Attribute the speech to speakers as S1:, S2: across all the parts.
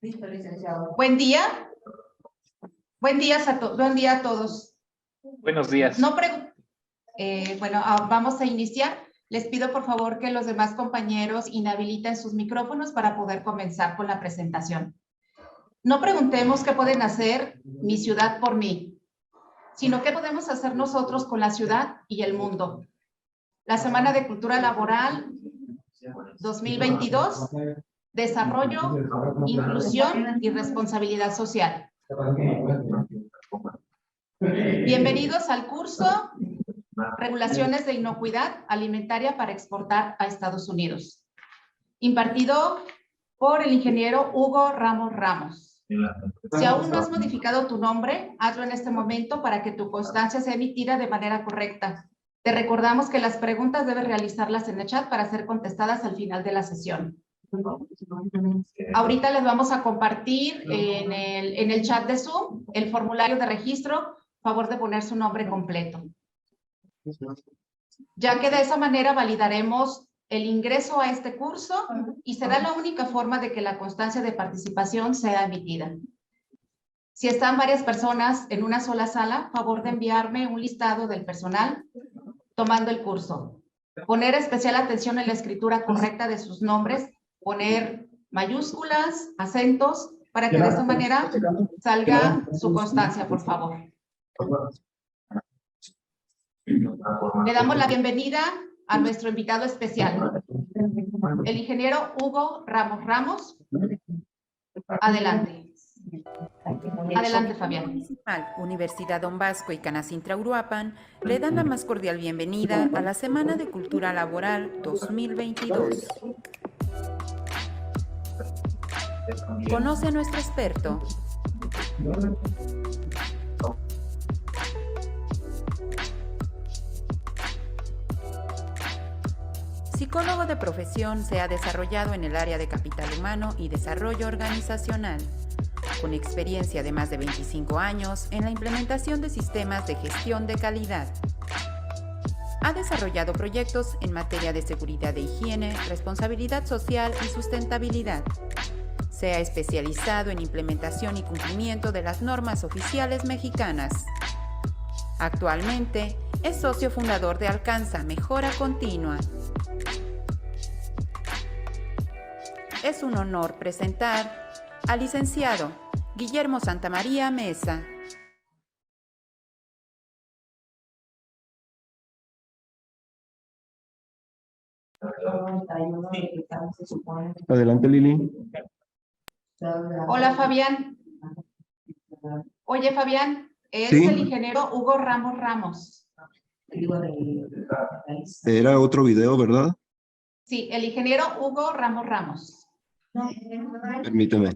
S1: Listo, licenciado.
S2: Buen día. Buen día a todos.
S3: Buenos días.
S2: Vamos a iniciar. Les pido por favor que los demás compañeros inhabiliten sus micrófonos para poder comenzar con la presentación. No preguntemos qué pueden hacer mi ciudad por mí, sino qué podemos hacer nosotros con la ciudad y el mundo. La Semana de Cultura Laboral 2022, Desarrollo, Inclusión y Responsabilidad Social. Bienvenidos al curso Regulaciones de Inocuidad Alimentaria para Exportar a Estados Unidos, impartido por el ingeniero Hugo Ramos Ramos. Si aún no has modificado tu nombre, hazlo en este momento para que tu constancia sea emitida de manera correcta. Te recordamos que las preguntas debes realizarlas en el chat para ser contestadas al final de la sesión. Ahorita les vamos a compartir en el chat de Zoom el formulario de registro. Favor de poner su nombre completo, ya que de esa manera validaremos el ingreso a este curso y será la única forma de que la constancia de participación sea emitida. Si están varias personas en una sola sala, favor de enviarme un listado del personal tomando el curso. Poner especial atención en la escritura correcta de sus nombres, poner mayúsculas, acentos, para que de esta manera salga su constancia, por favor. Le damos la bienvenida a nuestro invitado especial, el ingeniero Hugo Ramos Ramos. Adelante. Adelante, Fabián.
S4: Municipal, Universidad Don Bosco y Canacintra Uruapan le dan la más cordial bienvenida a la Semana de Cultura Laboral 2022. Conoce a nuestro experto. Psicólogo de profesión, se ha desarrollado en el área de capital humano y desarrollo organizacional, con experiencia de más de 25 años en la implementación de sistemas de gestión de calidad. Ha desarrollado proyectos en materia de seguridad e higiene, responsabilidad social y sustentabilidad. Se ha especializado en implementación y cumplimiento de las normas oficiales mexicanas. Actualmente es socio fundador de Alcanza Mejora Continua. Es un honor presentar al licenciado Guillermo Santamaría Mesa.
S5: Adelante, Lili.
S2: Hola, Fabián. Oye, Fabián, es
S5: Sí.
S2: el ingeniero Hugo Ramos Ramos.
S5: Era otro video, ¿verdad?
S2: Sí, el ingeniero Hugo Ramos Ramos.
S5: Permíteme.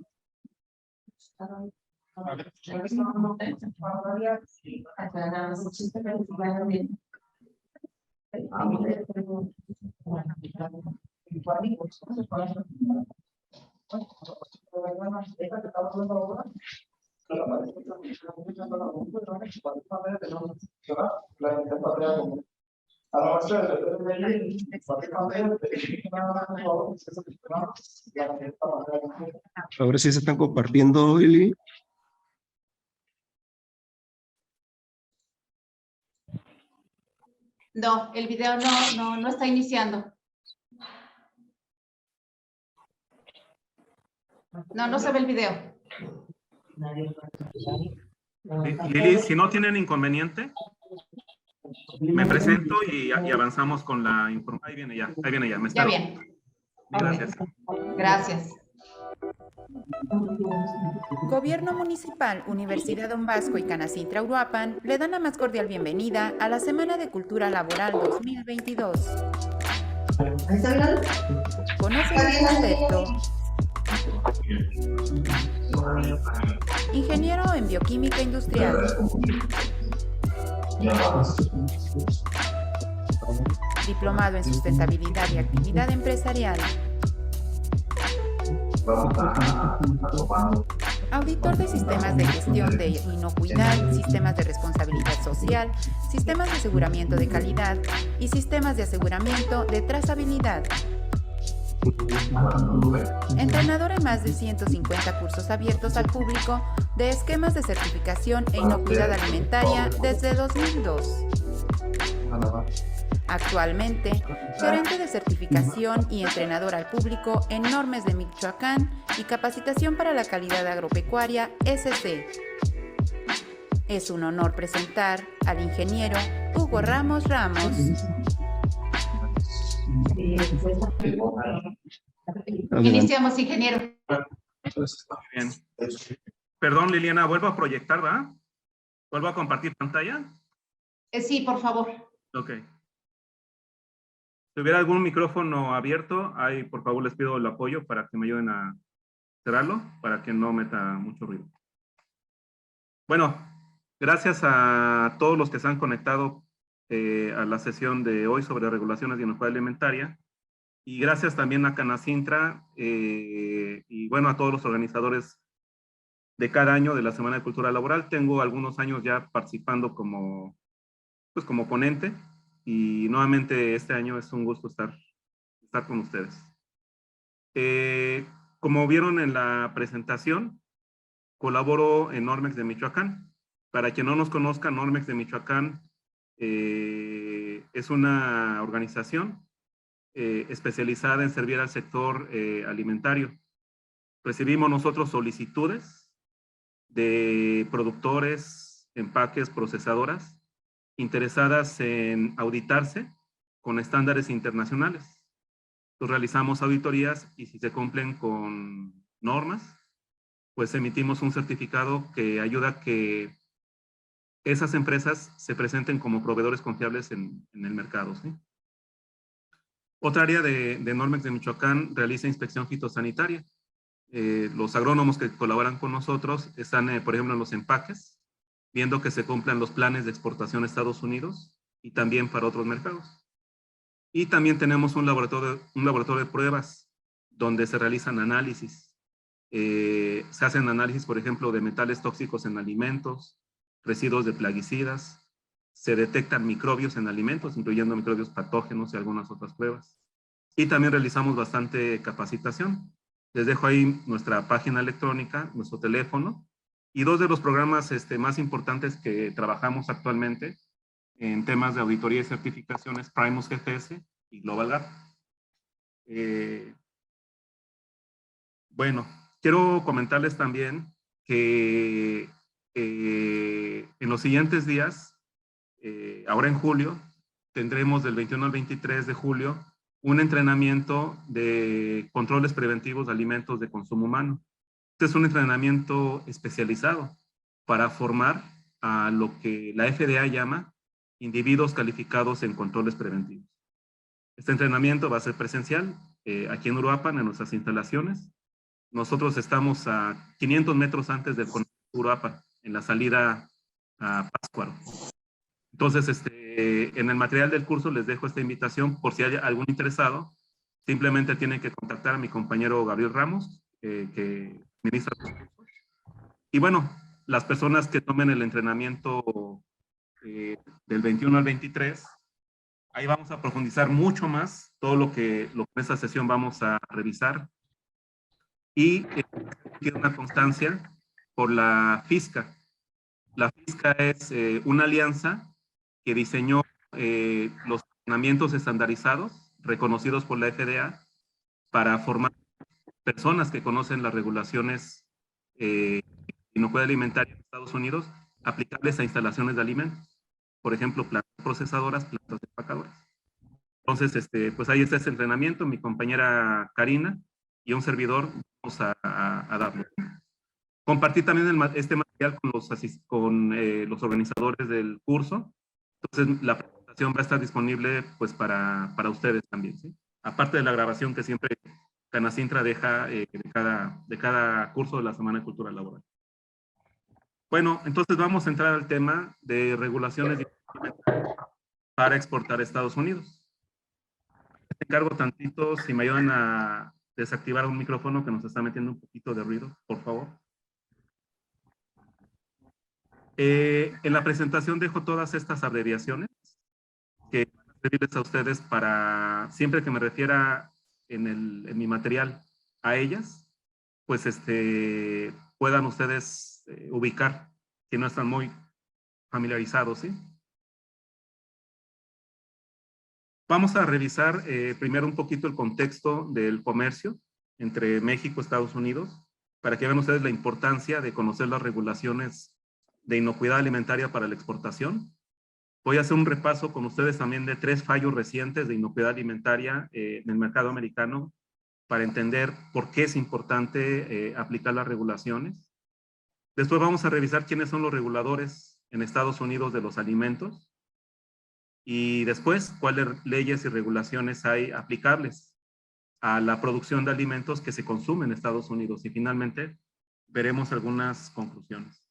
S5: Ahora sí se están compartiendo, Lili.
S2: No, el video no está iniciando. No se ve el video.
S3: Lili, si no tienen inconveniente, me presento y avanzamos con la información. Ahí viene ya. Me
S2: Ya
S3: está.
S2: bien.
S3: Gracias.
S2: Gracias.
S4: Gobierno Municipal, Universidad Don Bosco y Canacintra Uruapan le dan la más cordial bienvenida a la Semana de Cultura Laboral 2022. Conoce el concepto. Ingeniero en Bioquímica Industrial. Diplomado en Sustentabilidad y Actividad Empresarial. Auditor de sistemas de gestión de inocuidad, sistemas de responsabilidad social, sistemas de aseguramiento de calidad y sistemas de aseguramiento de trazabilidad. Entrenador en más de 150 cursos abiertos al público de esquemas de certificación e inocuidad alimentaria desde 2002. Actualmente, gerente de certificación y entrenador al público en Normes de Michoacán y capacitación para la calidad agropecuaria SC. Es un honor presentar al ingeniero Hugo Ramos Ramos.
S2: Iniciamos, ingeniero.
S3: Bien. Perdón, Liliana, vuelvo a proyectar, ¿va? ¿Vuelvo a compartir pantalla?
S2: Sí, por favor.
S3: Ok. Si hubiera algún micrófono abierto, ahí por favor les pido el apoyo para que me ayuden a cerrarlo, para que no meta mucho ruido. Bueno, gracias a todos los que se han conectado a la sesión de hoy sobre regulaciones de inocuidad alimentaria. Y gracias también a Canacintra y bueno, a todos los organizadores de cada año de la Semana de Cultura Laboral. Tengo algunos años ya participando como ponente y nuevamente este año es un gusto estar con ustedes. Como vieron en la presentación, colaboro en Normex de Michoacán. Para quien no nos conozca, Normex de Michoacán es una organización especializada en servir al sector alimentario. Recibimos nosotros solicitudes de productores, empaques, procesadoras interesadas en auditarse con estándares internacionales. Entonces realizamos auditorías y si se cumplen con normas, pues emitimos un certificado que ayuda a que esas empresas se presenten como proveedores confiables en el mercado, ¿sí? Otra área de Normex de Michoacán realiza inspección fitosanitaria. Los agrónomos que colaboran con nosotros están, por ejemplo, en los empaques, viendo que se cumplan los planes de exportación a Estados Unidos y también para otros mercados. Y también tenemos un laboratorio de pruebas donde se realizan análisis. Se hacen análisis, por ejemplo, de metales tóxicos en alimentos, residuos de plaguicidas, se detectan microbios en alimentos, incluyendo microbios patógenos y algunas otras pruebas. Y también realizamos bastante capacitación. Les dejo ahí nuestra página electrónica, nuestro teléfono, y dos de los programas más importantes que trabajamos actualmente en temas de auditoría y certificaciones, Primus GFS y Global Gap. Bueno, quiero comentarles también que en los siguientes días, ahora en julio, tendremos del 21 al 23 de julio un entrenamiento de controles preventivos de alimentos de consumo humano. Este es un entrenamiento especializado para formar a lo que la FDA llama individuos calificados en controles preventivos. Este entrenamiento va a ser presencial aquí en Uruapan, en nuestras instalaciones. Nosotros estamos a 500 metros antes del Uruapan, en la salida a Pátzcuaro. Entonces, en el material del curso les dejo esta invitación por si hay algún interesado. Simplemente tienen que contactar a mi compañero Gabriel Ramos, que ministra los cursos. Y bueno, las personas que tomen el entrenamiento del 21 al 23, ahí vamos a profundizar mucho más todo lo que en esta sesión vamos a revisar. Y tiene una constancia por la FISCA. La FISCA es una alianza que diseñó los entrenamientos estandarizados reconocidos por la FDA para formar personas que conocen las regulaciones de inocuidad alimentaria en Estados Unidos aplicables a instalaciones de alimentos. Por ejemplo, plantas procesadoras, plantas empacadoras. Entonces, pues ahí está ese entrenamiento. Mi compañera Karina y un servidor vamos a darlo. Compartí también este material con los organizadores del curso. Entonces, la presentación va a estar disponible pues para ustedes también, ¿sí? Aparte de la grabación que siempre Canacintra deja de cada curso de la Semana de Cultura Laboral. Bueno, entonces vamos a entrar al tema de regulaciones para exportar a Estados Unidos. Te encargo tantito, si me ayudan a desactivar un micrófono que nos está metiendo un poquito de ruido, por favor. En la presentación dejo todas estas abreviaciones que van a servirles a ustedes para, siempre que me refiera en mi material a ellas, pues puedan ustedes ubicar, si no están muy familiarizados, ¿sí? Vamos a revisar primero un poquito el contexto del comercio entre México y Estados Unidos, para que vean ustedes la importancia de conocer las regulaciones de inocuidad alimentaria para la exportación. Voy a hacer un repaso con ustedes también de 3 fallos recientes de inocuidad alimentaria en el mercado americano para entender por qué es importante aplicar las regulaciones. Después vamos a revisar quiénes son los reguladores en Estados Unidos de los alimentos y después cuáles leyes y regulaciones hay aplicables a la producción de alimentos que se consumen en Estados Unidos y finalmente veremos algunas conclusiones.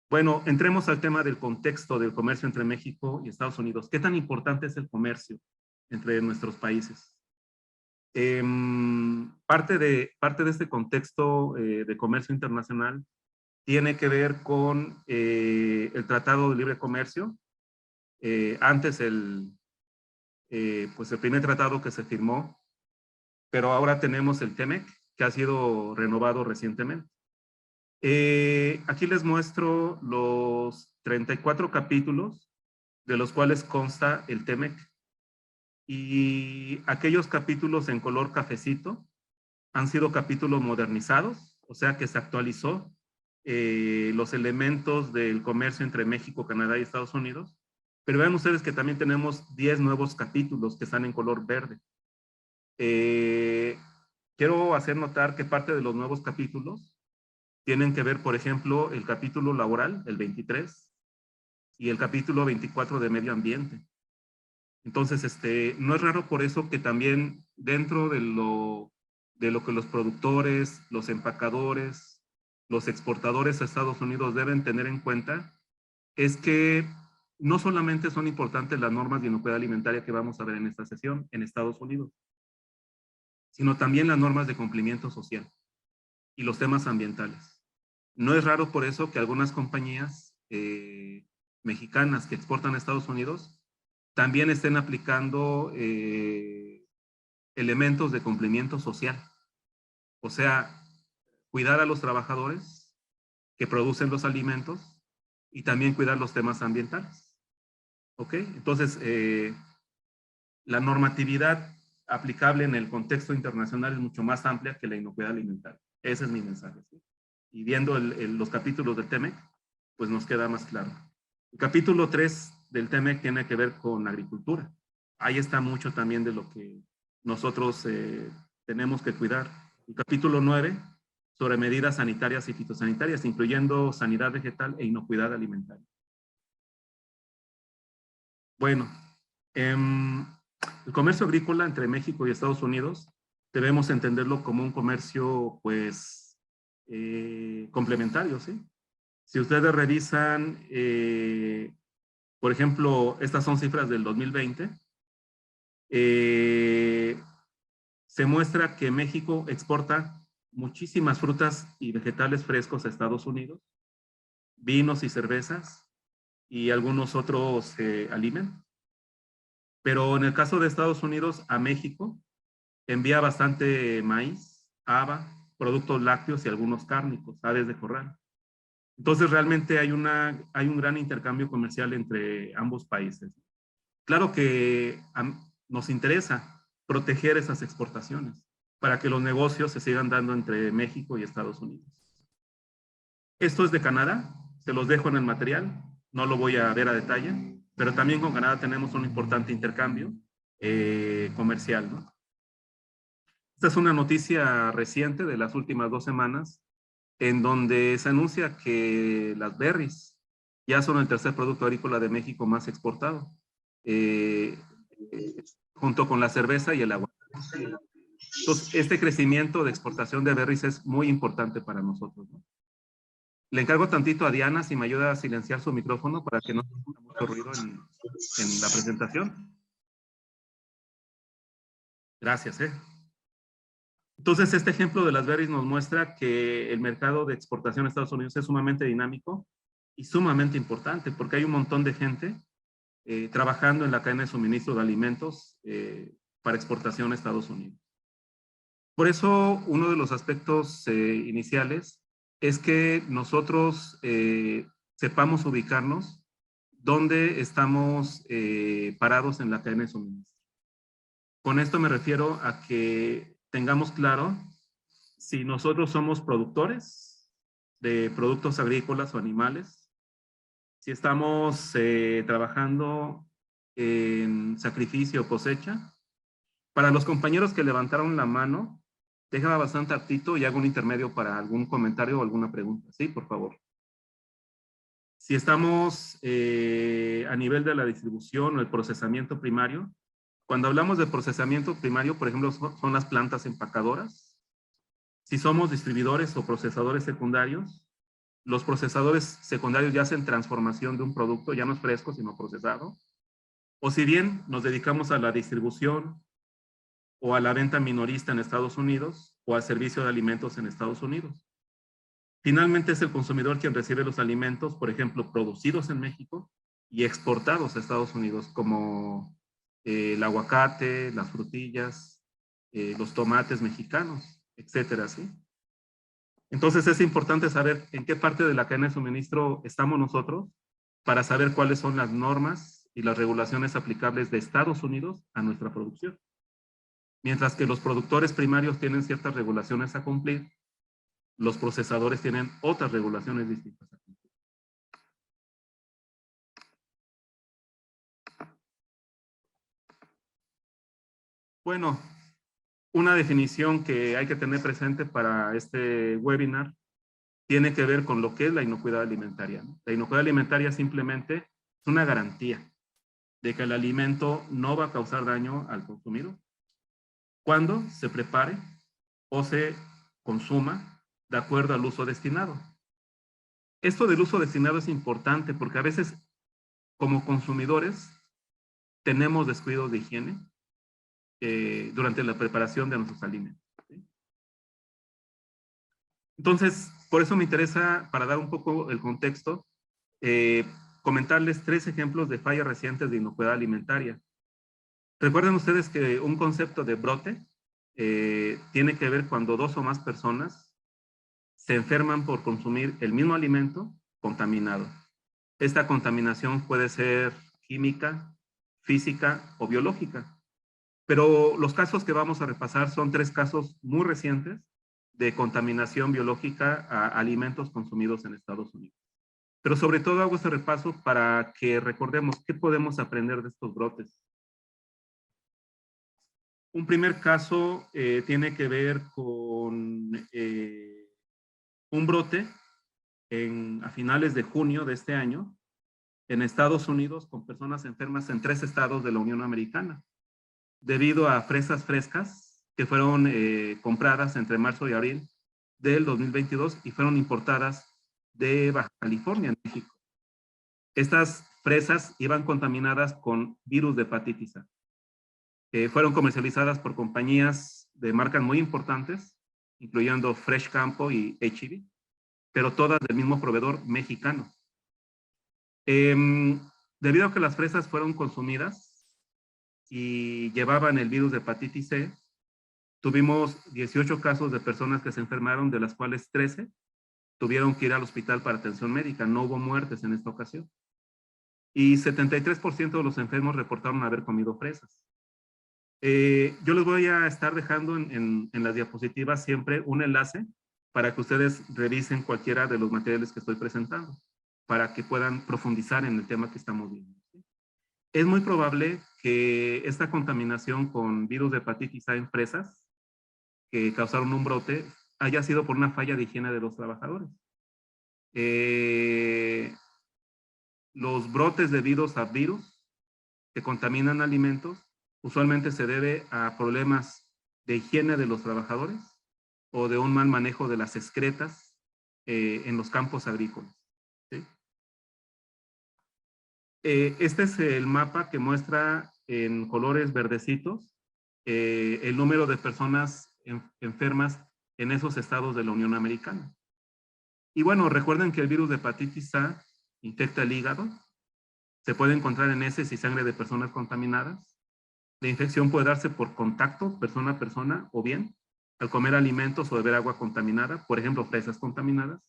S3: Bueno, entremos al tema del contexto del comercio entre México y Estados Unidos. ¿Qué tan importante es el comercio entre nuestros países? Parte de este contexto de comercio internacional tiene que ver con el Tratado de Libre Comercio. Antes pues el primer tratado que se firmó, pero ahora tenemos el TEMEC, que ha sido renovado recientemente. Aquí les muestro los 34 capítulos de los cuales consta el TEMEC. Y aquellos capítulos en color cafecito han sido capítulos modernizados, o sea que se actualizó los elementos del comercio entre México, Canadá y Estados Unidos. Pero vean ustedes que también tenemos 10 nuevos capítulos que están en color verde. Quiero hacer notar que parte de los nuevos capítulos tienen que ver, por ejemplo, el capítulo laboral, el 23, y el capítulo 24 de medio ambiente. Entonces, no es raro por eso que también dentro de lo que los productores, los empacadores, los exportadores a Estados Unidos deben tener en cuenta, es que no solamente son importantes las normas de inocuidad alimentaria que vamos a ver en esta sesión en Estados Unidos, sino también las normas de cumplimiento social y los temas ambientales. No es raro por eso que algunas compañías mexicanas que exportan a Estados Unidos también estén aplicando elementos de cumplimiento social. O sea, cuidar a los trabajadores que producen los alimentos y también cuidar los temas ambientales. ¿Ok? Entonces, la normatividad aplicable en el contexto internacional es mucho más amplia que la inocuidad alimentaria. Ese es mi mensaje, ¿sí? Y viendo los capítulos del TEMEC, pues nos queda más claro. El capítulo 3 del TEMEC tiene que ver con agricultura. Ahí está mucho también de lo que nosotros tenemos que cuidar. El capítulo 9, sobre medidas sanitarias y fitosanitarias, incluyendo sanidad vegetal e inocuidad alimentaria. Bueno, el comercio agrícola entre México y Estados Unidos debemos entenderlo como un comercio, pues, complementario, ¿sí? Si ustedes revisan, por ejemplo, estas son cifras del 2020, se muestra que México exporta muchísimas frutas y vegetales frescos a Estados Unidos, vinos y cervezas y algunos otros alimentos. Pero en el caso de Estados Unidos, a México envía bastante maíz, haba, productos lácteos y algunos cárnicos, aves de corral. Entonces realmente hay un gran intercambio comercial entre ambos países. Claro que nos interesa proteger esas exportaciones para que los negocios se sigan dando entre México y Estados Unidos. Esto es de Canadá, se los dejo en el material, no lo voy a ver a detalle, pero también con Canadá tenemos un importante intercambio comercial, ¿no? Esta es una noticia reciente de las últimas 2 semanas, en donde se anuncia que las berries ya son el tercer producto agrícola de México más exportado, junto con la cerveza y el agua. Entonces, este crecimiento de exportación de berries es muy importante para nosotros, ¿no? Le encargo tantito a Diana si me ayuda a silenciar su micrófono para que no haya mucho ruido en la presentación. Gracias, Entonces, este ejemplo de las berries nos muestra que el mercado de exportación a Estados Unidos es sumamente dinámico y sumamente importante, porque hay un montón de gente trabajando en la cadena de suministro de alimentos para exportación a Estados Unidos. Por eso, uno de los aspectos iniciales es que nosotros sepamos ubicarnos dónde estamos parados en la cadena de suministro. Con esto me refiero a que tengamos claro si nosotros somos productores de productos agrícolas o animales, si estamos trabajando en sacrificio o cosecha. Para los compañeros que levantaron la mano, déjame bastante tantito y hago un intermedio para algún comentario o alguna pregunta. Sí, por favor. Si estamos a nivel de la distribución o el procesamiento primario, cuando hablamos de procesamiento primario, por ejemplo, son las plantas empacadoras. Si somos distribuidores o procesadores secundarios, los procesadores secundarios ya hacen transformación de un producto, ya no es fresco, sino procesado. O si bien nos dedicamos a la distribución o a la venta minorista en Estados Unidos o al servicio de alimentos en Estados Unidos. Finalmente es el consumidor quien recibe los alimentos, por ejemplo, producidos en México y exportados a Estados Unidos, como el aguacate, las frutillas, los tomates mexicanos, etcétera, ¿sí? Entonces es importante saber en qué parte de la cadena de suministro estamos nosotros para saber cuáles son las normas y las regulaciones aplicables de Estados Unidos a nuestra producción. Mientras que los productores primarios tienen ciertas regulaciones a cumplir, los procesadores tienen otras regulaciones distintas a cumplir. Bueno, una definición que hay que tener presente para este webinar tiene que ver con lo que es la inocuidad alimentaria, ¿no? La inocuidad alimentaria simplemente es una garantía de que el alimento no va a causar daño al consumidor cuando se prepare o se consuma de acuerdo al uso destinado. Esto del uso destinado es importante porque a veces como consumidores tenemos descuidos de higiene durante la preparación de nuestros alimentos, ¿sí? Entonces, por eso me interesa, para dar un poco el contexto, comentarles 3 ejemplos de fallas recientes de inocuidad alimentaria. Recuerden ustedes que un concepto de brote tiene que ver cuando 2 o más personas se enferman por consumir el mismo alimento contaminado. Esta contaminación puede ser química, física o biológica. Pero los casos que vamos a repasar son 3 casos muy recientes de contaminación biológica a alimentos consumidos en Estados Unidos. Pero sobre todo hago este repaso para que recordemos qué podemos aprender de estos brotes. Un primer caso tiene que ver con un brote a finales de junio de este año en Estados Unidos con personas enfermas en 3 estados de la Unión Americana, debido a fresas frescas que fueron compradas entre marzo y abril del 2022 y fueron importadas de Baja California, en México. Estas fresas iban contaminadas con virus de hepatitis A. Fueron comercializadas por compañías de marcas muy importantes, incluyendo Fresh Campo y H-E-B, pero todas del mismo proveedor mexicano. Debido a que las fresas fueron consumidas y llevaban el virus de hepatitis C, tuvimos 18 casos de personas que se enfermaron, de las cuales 13 tuvieron que ir al hospital para atención médica. No hubo muertes en esta ocasión. Y 73% de los enfermos reportaron haber comido fresas. Yo les voy a estar dejando en las diapositivas siempre un enlace para que ustedes revisen cualquiera de los materiales que estoy presentando, para que puedan profundizar en el tema que estamos viendo. Es muy probable que esta contaminación con virus de hepatitis A en fresas que causaron un brote haya sido por una falla de higiene de los trabajadores. Los brotes debidos a virus que contaminan alimentos usualmente se debe a problemas de higiene de los trabajadores o de un mal manejo de las excretas en los campos agrícolas, ¿sí? Este es el mapa que muestra en colores verdecitos el número de personas enfermas en esos estados de la Unión Americana. Y bueno, recuerden que el virus de hepatitis A infecta el hígado, se puede encontrar en heces y sangre de personas contaminadas, La infección puede darse por contacto, persona a persona, o bien al comer alimentos o beber agua contaminada, por ejemplo, fresas contaminadas.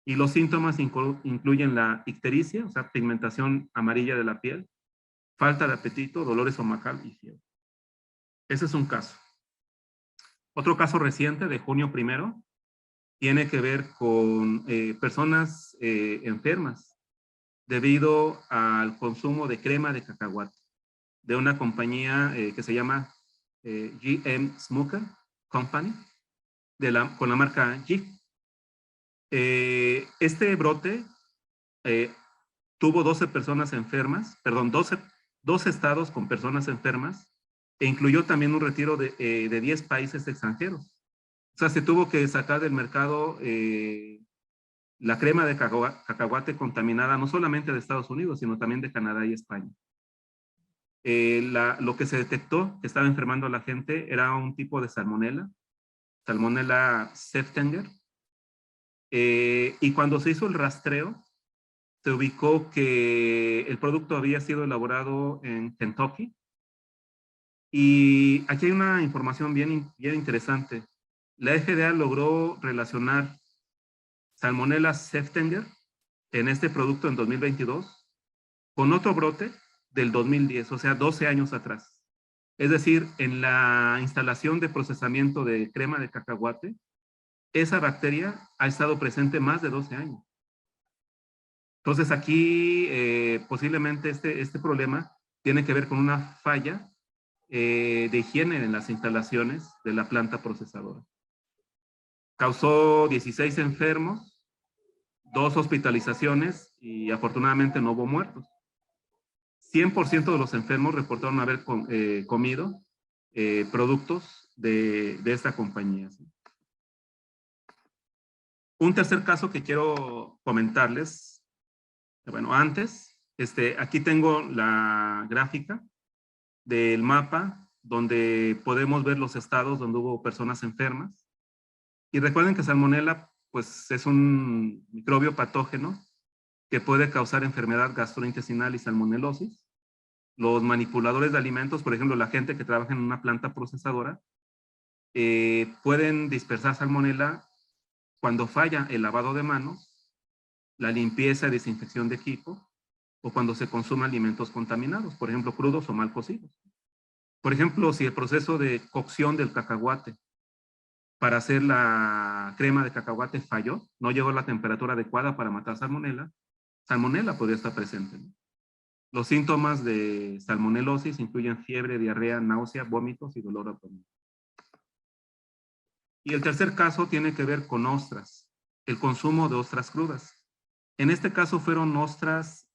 S3: Y los síntomas incluyen la ictericia, o sea, pigmentación amarilla de la piel, falta de apetito, dolor estomacal y fiebre. Ese es un caso. Otro caso reciente de junio 1 tiene que ver con personas enfermas debido al consumo de crema de cacahuate de una compañía que se llama GM Smoker Company, con la marca Jif. Este brote tuvo 12 personas enfermas, perdón, 12 estados con personas enfermas, e incluyó también un retiro de 10 países extranjeros. O sea, se tuvo que sacar del mercado la crema de cacahuate contaminada, no solamente de Estados Unidos, sino también de Canadá y España. Lo que se detectó que estaba enfermando a la gente era un tipo de salmonela, Salmonella Säftinger. Y cuando se hizo el rastreo, se ubicó que el producto había sido elaborado en Kentucky. Y aquí hay una información bien interesante. La FDA logró relacionar Salmonella Säftinger en este producto en 2022 con otro brote del 2010, o sea, 12 años atrás. Es decir, en la instalación de procesamiento de crema de cacahuate, esa bacteria ha estado presente más de 12 años. Entonces aquí posiblemente este problema tiene que ver con una falla de higiene en las instalaciones de la planta procesadora. Causó 16 enfermos, 2 hospitalizaciones y afortunadamente no hubo muertos. 100% de los enfermos reportaron haber comido productos de esta compañía. ¿Sí? Un tercer caso que quiero comentarles, bueno, antes, aquí tengo la gráfica del mapa donde podemos ver los estados donde hubo personas enfermas. Y recuerden que Salmonella, pues, es un microbio patógeno que puede causar enfermedad gastrointestinal y salmonelosis. Los manipuladores de alimentos, por ejemplo, la gente que trabaja en una planta procesadora, pueden dispersar Salmonella cuando falla el lavado de manos, la limpieza y desinfección de equipo, o cuando se consumen alimentos contaminados, por ejemplo, crudos o mal cocidos. Por ejemplo, si el proceso de cocción del cacahuate para hacer la crema de cacahuate falló, no llegó a la temperatura adecuada para matar Salmonella, Salmonella podría estar presente, ¿no? Los síntomas de salmonelosis incluyen fiebre, diarrea, náusea, vómitos y dolor abdominal. Y el tercer caso tiene que ver con ostras, el consumo de ostras crudas. En este caso fueron ostras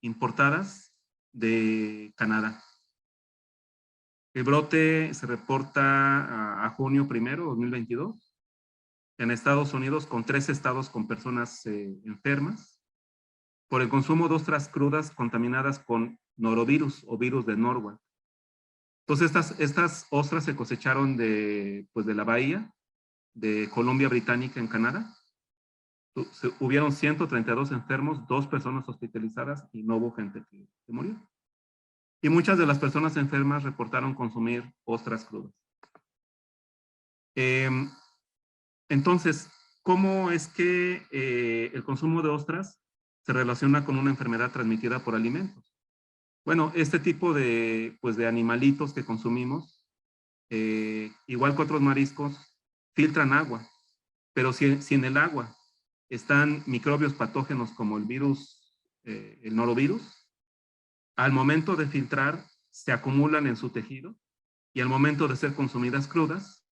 S3: importadas de Canadá. El brote se reporta a junio 1, 2022, en Estados Unidos, con 3 estados con personas enfermas, por el consumo de ostras crudas contaminadas con norovirus o virus de Norwalk. Entonces, estas ostras se cosecharon de la bahía de Columbia Británica en Canadá. Hubieron 132 enfermos, 2 personas hospitalizadas y no hubo gente que murió. Y muchas de las personas enfermas reportaron consumir ostras crudas. Entonces, ¿cómo es que el consumo de ostras se relaciona con una enfermedad transmitida por alimentos? Bueno, este tipo de animalitos que consumimos, igual que otros mariscos, filtran agua. Pero si en el agua están microbios patógenos como el virus, el norovirus, al momento de filtrar se acumulan en su tejido y al momento de ser consumidas crudas,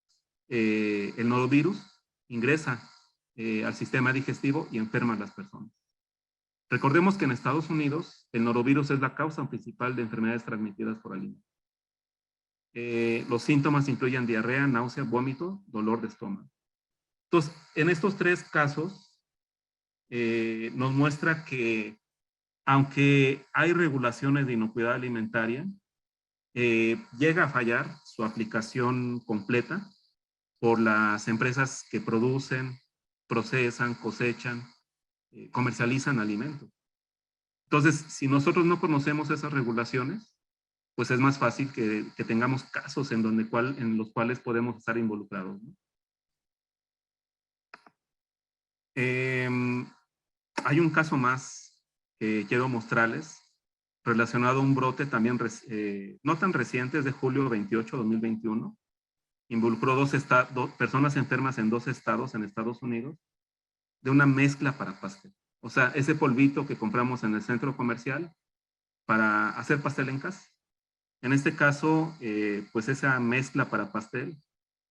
S3: el norovirus ingresa al sistema digestivo y enferma a las personas. Recordemos que en Estados Unidos el norovirus es la causa principal de enfermedades transmitidas por alimentos. Los síntomas incluyen diarrea, náusea, vómito, dolor de estómago. Entonces, en estos 3 casos nos muestra que aunque hay regulaciones de inocuidad alimentaria, llega a fallar su aplicación completa por las empresas que producen, procesan, cosechan, comercializan alimentos. Entonces, si nosotros no conocemos esas regulaciones, pues es más fácil que tengamos casos en los cuales podemos estar involucrados, ¿no? Hay un caso más que quiero mostrarles relacionado a un brote también no tan reciente, es de julio 28, 2021. Involucró dos personas enfermas en 2 estados en Estados Unidos de una mezcla para pastel. O sea, ese polvito que compramos en el centro comercial para hacer pastel en casa. En este caso, pues esa mezcla para pastel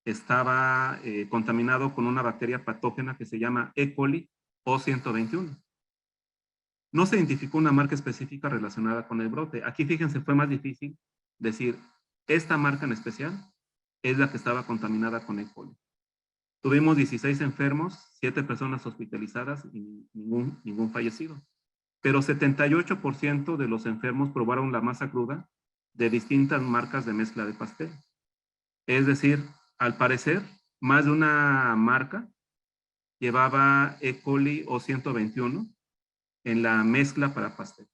S3: estaba contaminado con una bacteria patógena que se llama E. coli O121. No se identificó una marca específica relacionada con el brote. Aquí, fíjense, fue más difícil decir, esta marca en especial es la que estaba contaminada con E. coli. Tuvimos 16 enfermos, 7 personas hospitalizadas y ningún fallecido. Pero 78% de los enfermos probaron la masa cruda de distintas marcas de mezcla de pastel. Es decir, al parecer, más de una marca llevaba E. coli O121 en la mezcla para pastel.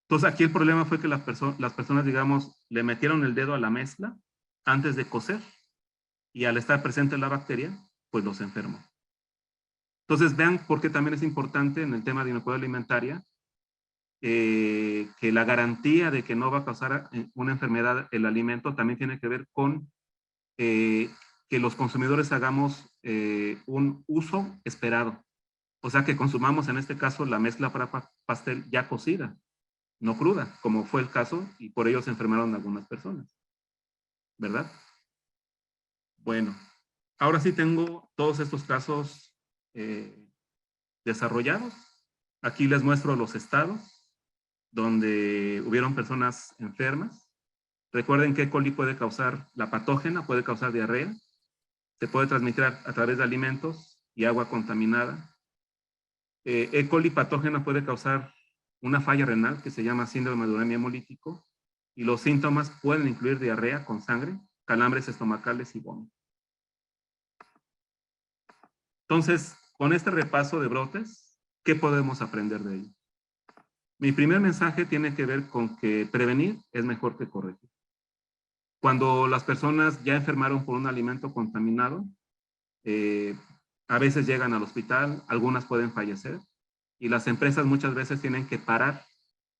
S3: Entonces, aquí el problema fue que las personas, digamos, le metieron el dedo a la mezcla antes de cocer y al estar presente la bacteria, pues los enfermó. Entonces, vean por qué también es importante en el tema de inocuidad alimentaria que la garantía de que no va a causar una enfermedad el alimento también tiene que ver con que los consumidores hagamos un uso esperado. O sea, que consumamos en este caso la mezcla para pastel ya cocida, no cruda, como fue el caso, y por ello se enfermaron algunas personas. ¿Verdad? Bueno, ahora sí tengo todos estos casos desarrollados. Aquí les muestro los estados donde hubieron personas enfermas. Recuerden que E. coli puede causar, la patógena puede causar diarrea, se puede transmitir a través de alimentos y agua contaminada. E. coli patógena puede causar una falla renal que se llama síndrome de uremia hemolítico y los síntomas pueden incluir diarrea con sangre, calambres estomacales y vómito. Entonces, con este repaso de brotes, ¿qué podemos aprender de ello? Mi primer mensaje tiene que ver con que prevenir es mejor que corregir. Cuando las personas ya enfermaron por un alimento contaminado, a veces llegan al hospital, algunas pueden fallecer, y las empresas muchas veces tienen que parar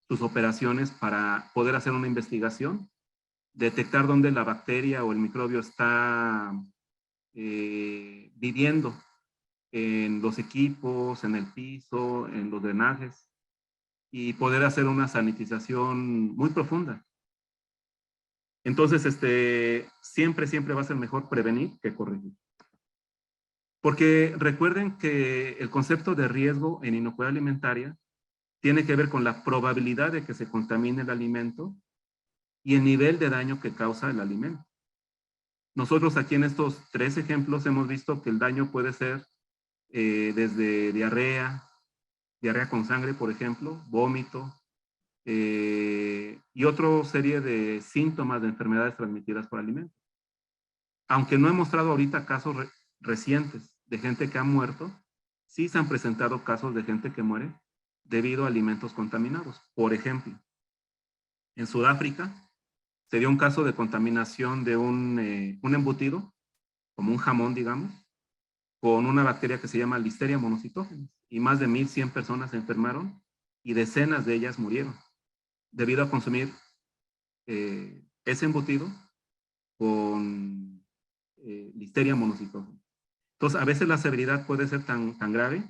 S3: sus operaciones para poder hacer una investigación, detectar dónde la bacteria o el microbio está viviendo en los equipos, en el piso, en los drenajes, y poder hacer una sanitización muy profunda. Entonces, siempre va a ser mejor prevenir que corregir. Porque recuerden que el concepto de riesgo en inocuidad alimentaria tiene que ver con la probabilidad de que se contamine el alimento y el nivel de daño que causa el alimento. Nosotros aquí en estos 3 ejemplos hemos visto que el daño puede ser desde diarrea con sangre, por ejemplo, vómito, y otra serie de síntomas de enfermedades transmitidas por alimentos. Aunque no he mostrado ahorita casos recientes de gente que ha muerto, sí se han presentado casos de gente que muere debido a alimentos contaminados. Por ejemplo, en Sudáfrica se dio un caso de contaminación de un embutido, como un jamón, digamos, con una bacteria que se llama Listeria monocytogenes, y más de 1,100 personas se enfermaron y decenas de ellas murieron debido a consumir ese embutido con Listeria monocytogenes. Entonces, a veces la severidad puede ser tan grave,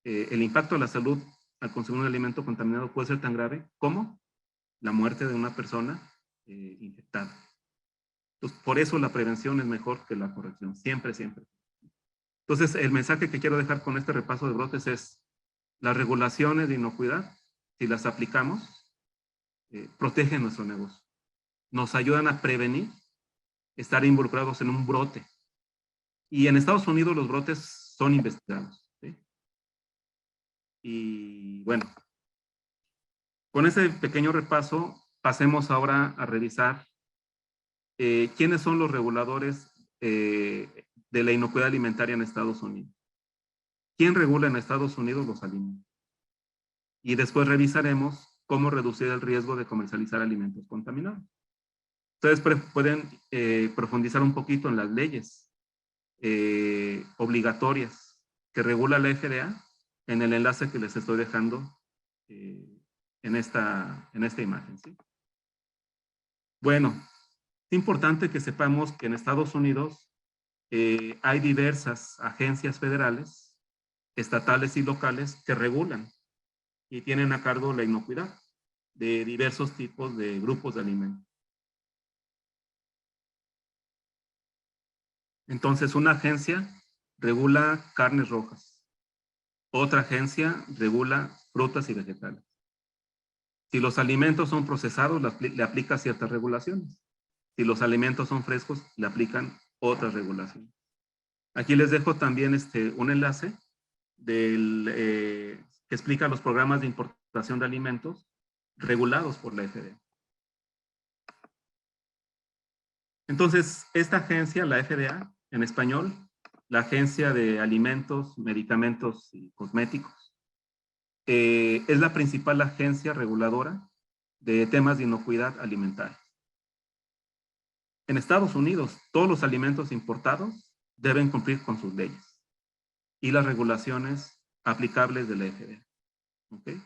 S3: el impacto a la salud al consumir un alimento contaminado puede ser tan grave como la muerte de una persona infectada. Entonces, por eso la prevención es mejor que la corrección, siempre. Entonces, el mensaje que quiero dejar con este repaso de brotes es las regulaciones de inocuidad, si las aplicamos, protegen nuestro negocio. Nos ayudan a prevenir estar involucrados en un brote. Y en Estados Unidos los brotes son investigados, ¿sí? Y bueno, con ese pequeño repaso, pasemos ahora a revisar quiénes son los reguladores de la inocuidad alimentaria en Estados Unidos. ¿Quién regula en Estados Unidos los alimentos? Y después revisaremos cómo reducir el riesgo de comercializar alimentos contaminados. Ustedes pueden profundizar un poquito en las leyes obligatorias que regula la FDA en el enlace que les estoy dejando en esta imagen, ¿sí? Bueno, es importante que sepamos que en Estados Unidos hay diversas agencias federales, estatales y locales que regulan y tienen a cargo la inocuidad de diversos tipos de grupos de alimentos. Entonces, una agencia regula carnes rojas. Otra agencia regula frutas y vegetales. Si los alimentos son procesados, le aplica ciertas regulaciones. Si los alimentos son frescos, le aplican otras regulaciones. Aquí les dejo también un enlace que explica los programas de importación de alimentos regulados por la FDA. Entonces, esta agencia, la FDA, en español, la Agencia de Alimentos, Medicamentos y Cosméticos, es la principal agencia reguladora de temas de inocuidad alimentaria. En Estados Unidos, todos los alimentos importados deben cumplir con sus leyes y las regulaciones aplicables de la FDA. ¿Okay?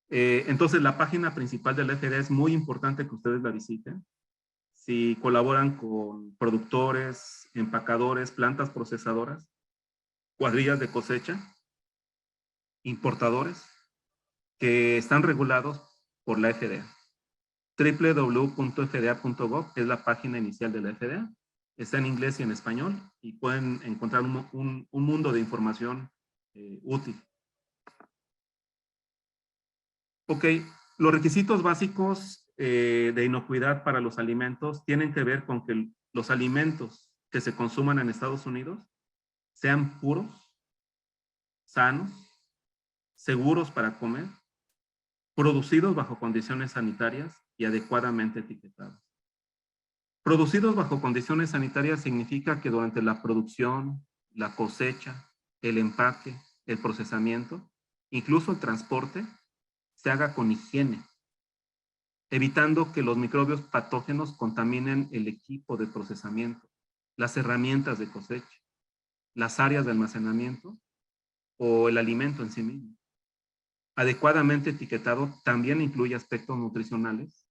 S3: Entonces, la página principal de la FDA es muy importante que ustedes la visiten. Si colaboran con productores, empacadores, plantas procesadoras, cuadrillas de cosecha, importadores, que están regulados por la FDA. www.fda.gov es la página inicial de la FDA. Está en inglés y en español y pueden encontrar un mundo de información útil. Ok, los requisitos básicos de inocuidad para los alimentos tienen que ver con que los alimentos que se consuman en Estados Unidos sean puros, sanos, seguros para comer, producidos bajo condiciones sanitarias y adecuadamente etiquetados. Producidos bajo condiciones sanitarias significa que durante la producción, la cosecha, el empaque, el procesamiento, incluso el transporte, se haga con higiene, evitando que los microbios patógenos contaminen el equipo de procesamiento, las herramientas de cosecha, las áreas de almacenamiento o el alimento en sí mismo. Adecuadamente etiquetado también incluye aspectos nutricionales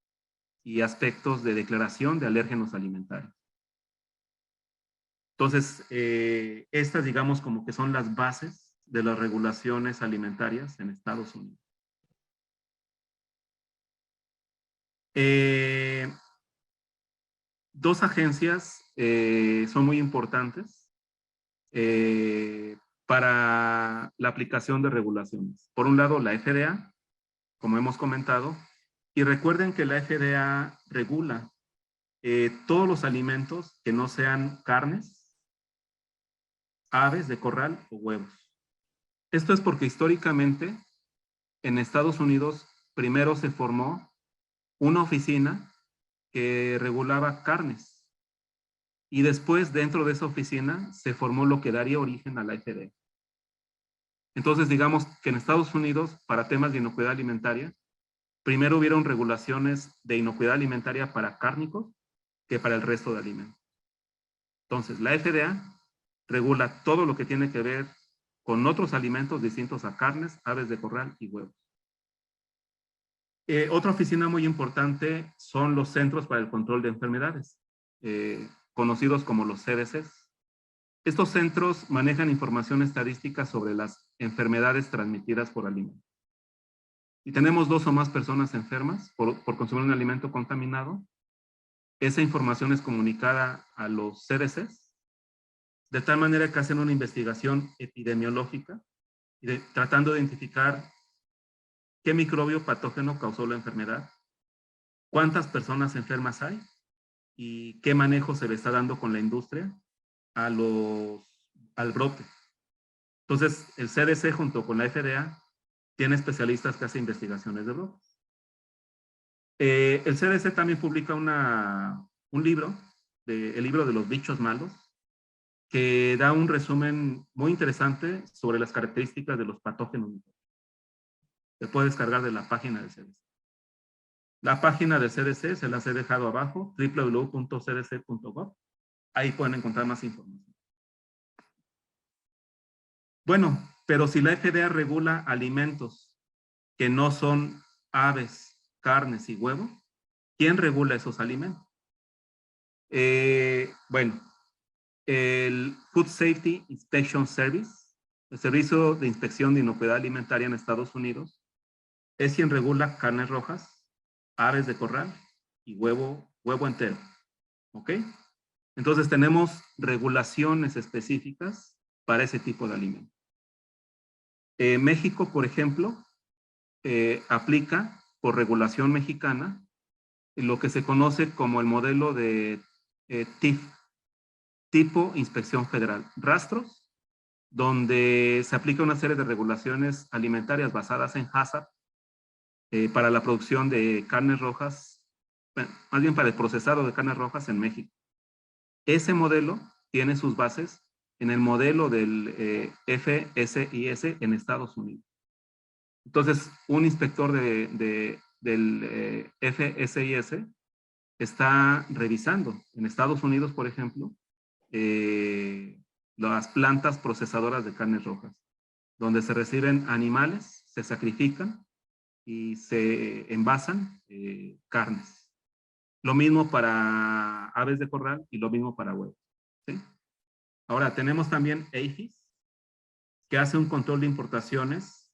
S3: y aspectos de declaración de alérgenos alimentarios. Entonces, estas digamos como que son las bases de las regulaciones alimentarias en Estados Unidos. Dos agencias son muy importantes para la aplicación de regulaciones. Por un lado, la FDA, como hemos comentado, y recuerden que la FDA regula todos los alimentos que no sean carnes, aves de corral o huevos. Esto es porque históricamente en Estados Unidos primero se formó una oficina que regulaba carnes y después dentro de esa oficina se formó lo que daría origen a la FDA. Entonces digamos que en Estados Unidos para temas de inocuidad alimentaria primero hubieron regulaciones de inocuidad alimentaria para cárnicos que para el resto de alimentos. Entonces la FDA regula todo lo que tiene que ver con otros alimentos distintos a carnes, aves de corral y huevos. Otra oficina muy importante son los Centros para el Control de Enfermedades, conocidos como los CDCs. Estos centros manejan información estadística sobre las enfermedades transmitidas por alimentos. Si tenemos 2 o más personas enfermas por consumir un alimento contaminado, esa información es comunicada a los CDCs, de tal manera que hacen una investigación epidemiológica tratando de identificar qué microbio patógeno causó la enfermedad, cuántas personas enfermas hay y qué manejo se le está dando con la industria al brote. Entonces, el CDC junto con la FDA tiene especialistas que hacen investigaciones de brotes. El CDC también publica un libro, el libro de los bichos malos, que da un resumen muy interesante sobre las características de los patógenos. Se puede descargar de la página del CDC. La página del CDC se las he dejado abajo, www.cdc.gov. Ahí pueden encontrar más información. Bueno, pero si la FDA regula alimentos que no son aves, carnes y huevo, ¿quién regula esos alimentos? Bueno, el Food Safety Inspection Service, el Servicio de Inspección de Inocuidad Alimentaria en Estados Unidos, es quien regula carnes rojas, aves de corral y huevo entero. ¿Ok? Entonces tenemos regulaciones específicas para ese tipo de alimentos. México, por ejemplo, aplica por regulación mexicana lo que se conoce como el modelo de TIF, tipo Inspección Federal. Rastros, donde se aplica una serie de regulaciones alimentarias basadas en HACCP para la producción de carnes rojas, bueno, más bien para el procesado de carnes rojas en México. Ese modelo tiene sus bases en el modelo del FSIS en Estados Unidos. Entonces, un inspector del FSIS está revisando en Estados Unidos, por ejemplo, las plantas procesadoras de carnes rojas, donde se reciben animales, se sacrifican y se envasan carnes. Lo mismo para aves de corral y lo mismo para huevos. ¿Sí? Ahora, tenemos también APHIS, que hace un control de importaciones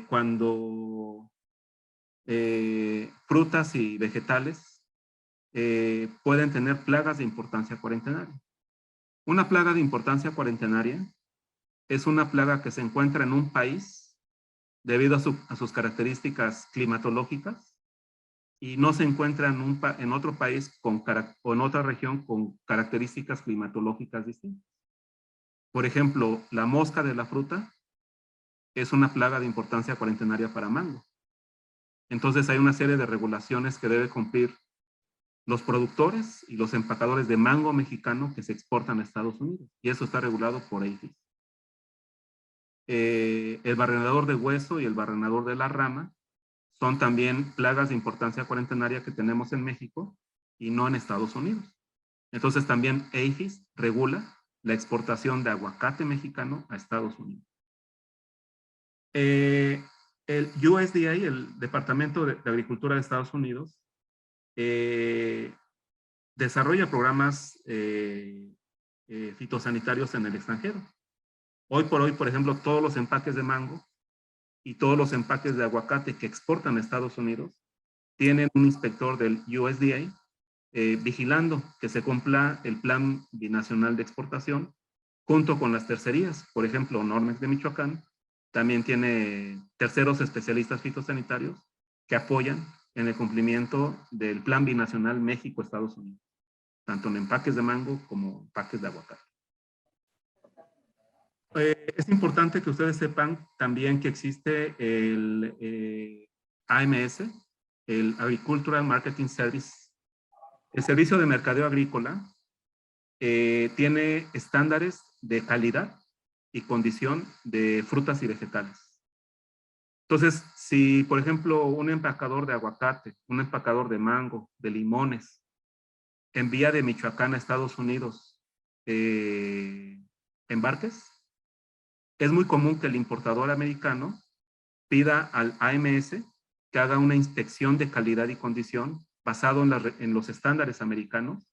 S3: cuando frutas y vegetales pueden tener plagas de importancia cuarentenaria. Una plaga de importancia cuarentenaria es una plaga que se encuentra en un país debido a sus características climatológicas y no se encuentra en otro país o en otra región con características climatológicas distintas. Por ejemplo, la mosca de la fruta es una plaga de importancia cuarentenaria para mango. Entonces hay una serie de regulaciones que deben cumplir los productores y los empacadores de mango mexicano que se exportan a Estados Unidos. Y eso está regulado por APHIS. El barrenador de hueso y el barrenador de la rama son también plagas de importancia cuarentenaria que tenemos en México y no en Estados Unidos. Entonces también APHIS regula la exportación de aguacate mexicano a Estados Unidos. El USDA, el Departamento de Agricultura de Estados Unidos, desarrolla programas fitosanitarios en el extranjero. Hoy por hoy, por ejemplo, todos los empaques de mango y todos los empaques de aguacate que exportan a Estados Unidos tienen un inspector del USDA vigilando que se cumpla el Plan Binacional de Exportación junto con las tercerías. Por ejemplo, Normex de Michoacán también tiene terceros especialistas fitosanitarios que apoyan en el cumplimiento del Plan Binacional México-Estados Unidos, tanto en empaques de mango como empaques de aguacate. Es importante que ustedes sepan también que existe el AMS, el Agricultural Marketing Service. El Servicio de Mercadeo Agrícola tiene estándares de calidad y condición de frutas y vegetales. Entonces, si por ejemplo un empacador de aguacate, un empacador de mango, de limones, envía de Michoacán a Estados Unidos embarques, es muy común que el importador americano pida al AMS que haga una inspección de calidad y condición basado en los estándares americanos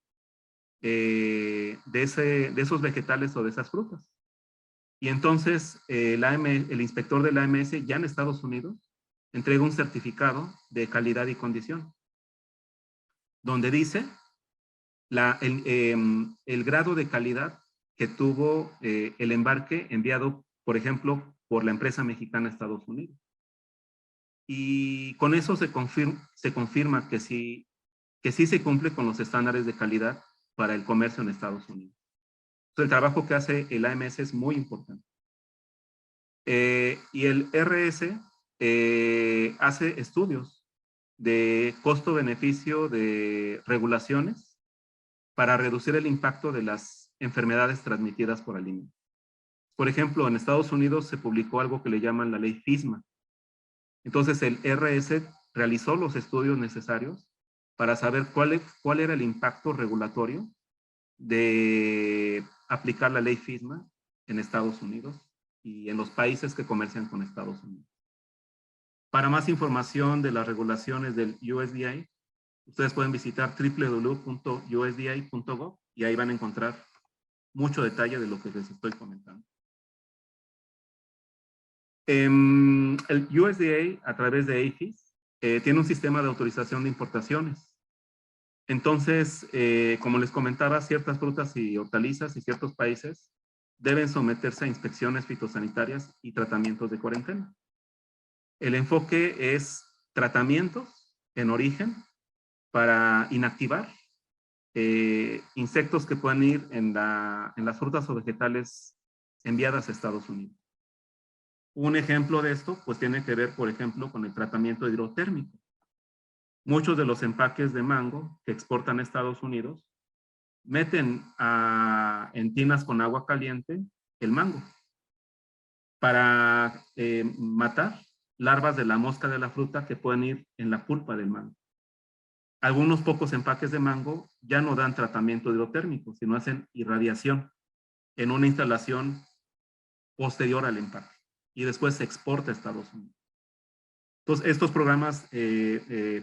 S3: de esos vegetales o de esas frutas. Y entonces el inspector del AMS ya en Estados Unidos entrega un certificado de calidad y condición, donde dice el grado de calidad que tuvo el embarque enviado, por ejemplo, por la empresa mexicana a Estados Unidos. Y con eso se confirma que sí se cumple con los estándares de calidad para el comercio en Estados Unidos. Entonces, el trabajo que hace el AMS es muy importante. Y el RS hace estudios de costo-beneficio de regulaciones para reducir el impacto de las enfermedades transmitidas por alimentos. Por ejemplo, en Estados Unidos se publicó algo que le llaman la ley FISMA. Entonces el RS realizó los estudios necesarios para saber cuál era el impacto regulatorio de aplicar la ley FISMA en Estados Unidos y en los países que comercian con Estados Unidos. Para más información de las regulaciones del USDA, ustedes pueden visitar www.usda.gov y ahí van a encontrar mucho detalle de lo que les estoy comentando. El USDA, a través de APHIS, tiene un sistema de autorización de importaciones. Entonces, como les comentaba, ciertas frutas y hortalizas y ciertos países deben someterse a inspecciones fitosanitarias y tratamientos de cuarentena. El enfoque es tratamientos en origen para inactivar insectos que puedan ir en las frutas o vegetales enviadas a Estados Unidos. Un ejemplo de esto, pues tiene que ver, por ejemplo, con el tratamiento hidrotérmico. Muchos de los empaques de mango que exportan a Estados Unidos meten en tinas con agua caliente el mango para matar larvas de la mosca de la fruta que pueden ir en la pulpa del mango. Algunos pocos empaques de mango ya no dan tratamiento hidrotérmico, sino hacen irradiación en una instalación posterior al empaque y después se exporta a Estados Unidos. Entonces, estos programas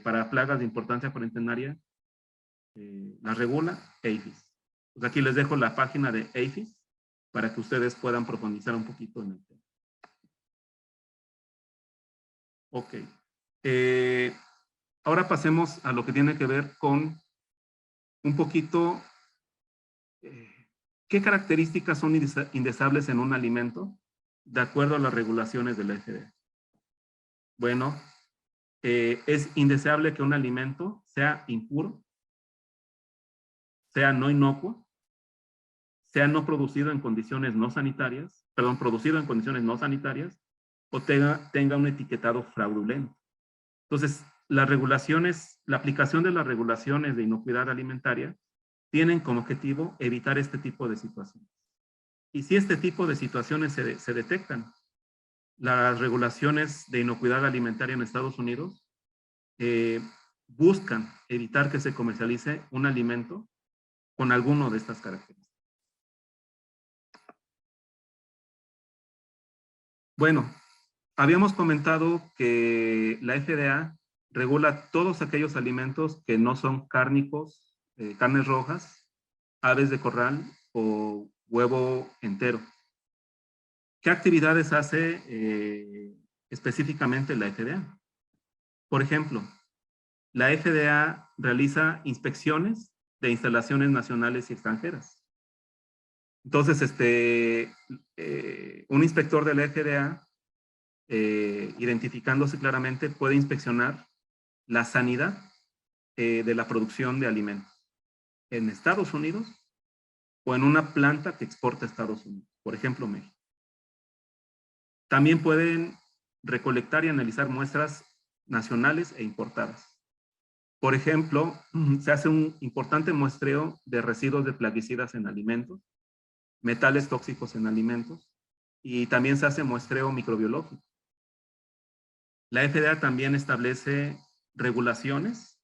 S3: para plagas de importancia cuarentenaria las regula APHIS. Pues aquí les dejo la página de APHIS para que ustedes puedan profundizar un poquito en el tema. Ok. Ahora pasemos a lo que tiene que ver con un poquito qué características son indeseables en un alimento de acuerdo a las regulaciones de la FDA. Bueno, es indeseable que un alimento sea impuro, sea no inocuo, sea no producido en condiciones no sanitarias, perdón, producido en condiciones no sanitarias, o tenga un etiquetado fraudulento. Entonces, las regulaciones, la aplicación de las regulaciones de inocuidad alimentaria tienen como objetivo evitar este tipo de situaciones. Y si este tipo de situaciones se detectan, las regulaciones de inocuidad alimentaria en Estados Unidos buscan evitar que se comercialice un alimento con alguno de estas características. Bueno, habíamos comentado que la FDA regula todos aquellos alimentos que no son cárnicos, carnes rojas, aves de corral o huevo entero. ¿Qué actividades hace específicamente la FDA? Por ejemplo, la FDA realiza inspecciones de instalaciones nacionales y extranjeras. Entonces, un inspector de la FDA, identificándose claramente, puede inspeccionar la sanidad de la producción de alimentos en Estados Unidos o en una planta que exporta a Estados Unidos, por ejemplo, México. También pueden recolectar y analizar muestras nacionales e importadas. Por ejemplo, se hace un importante muestreo de residuos de plaguicidas en alimentos, metales tóxicos en alimentos, y también se hace muestreo microbiológico. La FDA también establece regulaciones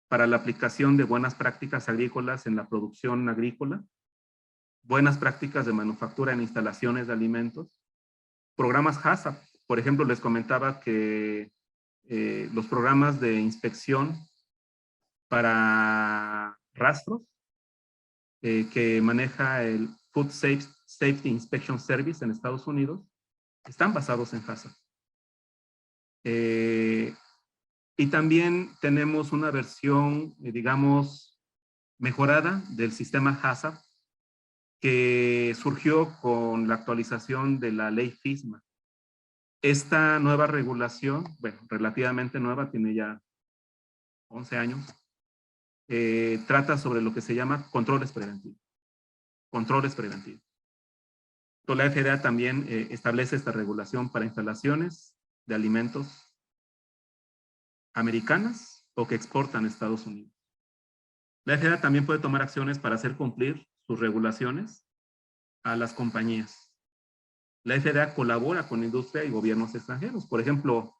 S3: para la aplicación de buenas prácticas agrícolas en la producción agrícola, buenas prácticas de manufactura en instalaciones de alimentos, programas HACCP. Por ejemplo, les comentaba que los programas de inspección para rastros que maneja el Food Safety Inspection Service en Estados Unidos están basados en HACCP. Y también tenemos una versión, digamos, mejorada del sistema HACCP que surgió con la actualización de la ley FISMA. Esta nueva regulación, bueno, relativamente nueva, tiene ya 11 años, trata sobre lo que se llama controles preventivos. Controles preventivos. Entonces, la FDA también establece esta regulación para instalaciones de alimentos americanas o que exportan a Estados Unidos. La FDA también puede tomar acciones para hacer cumplir sus regulaciones a las compañías. La FDA colabora con industria y gobiernos extranjeros. Por ejemplo,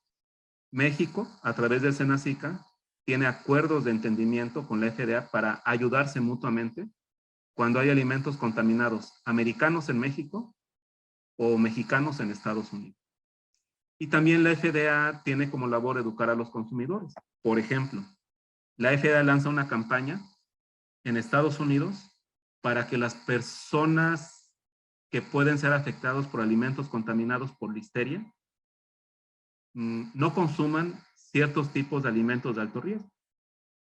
S3: México, a través del SENACICA, tiene acuerdos de entendimiento con la FDA para ayudarse mutuamente cuando hay alimentos contaminados americanos en México o mexicanos en Estados Unidos. Y también la FDA tiene como labor educar a los consumidores. Por ejemplo, la FDA lanza una campaña en Estados Unidos para que las personas que pueden ser afectados por alimentos contaminados por listeria no consuman ciertos tipos de alimentos de alto riesgo.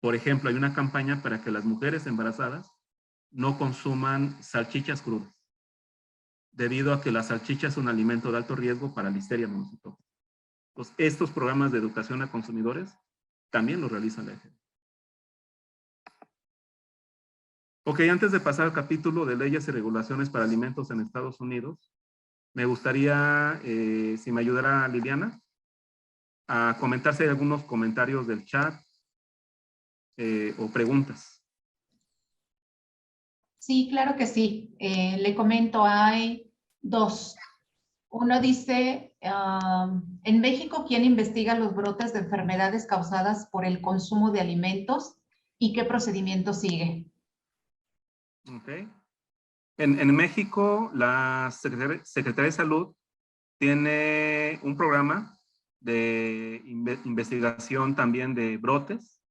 S3: Por ejemplo, hay una campaña para que las mujeres embarazadas no consuman salchichas crudas, debido a que la salchicha es un alimento de alto riesgo para listeria monocytosis. Entonces, estos programas de educación a consumidores también los realiza la FDA. Ok, antes de pasar al capítulo de leyes y regulaciones para alimentos en Estados Unidos, me gustaría, si me ayudara Liliana, a comentar si hay algunos comentarios del chat o preguntas.
S2: Sí, claro que sí. Le comento, hay dos. Uno dice, en México, ¿quién investiga los brotes de enfermedades causadas por el consumo de alimentos y qué procedimiento sigue?
S3: Ok. En México, la Secretaría de Salud tiene un programa de investigación también de brotes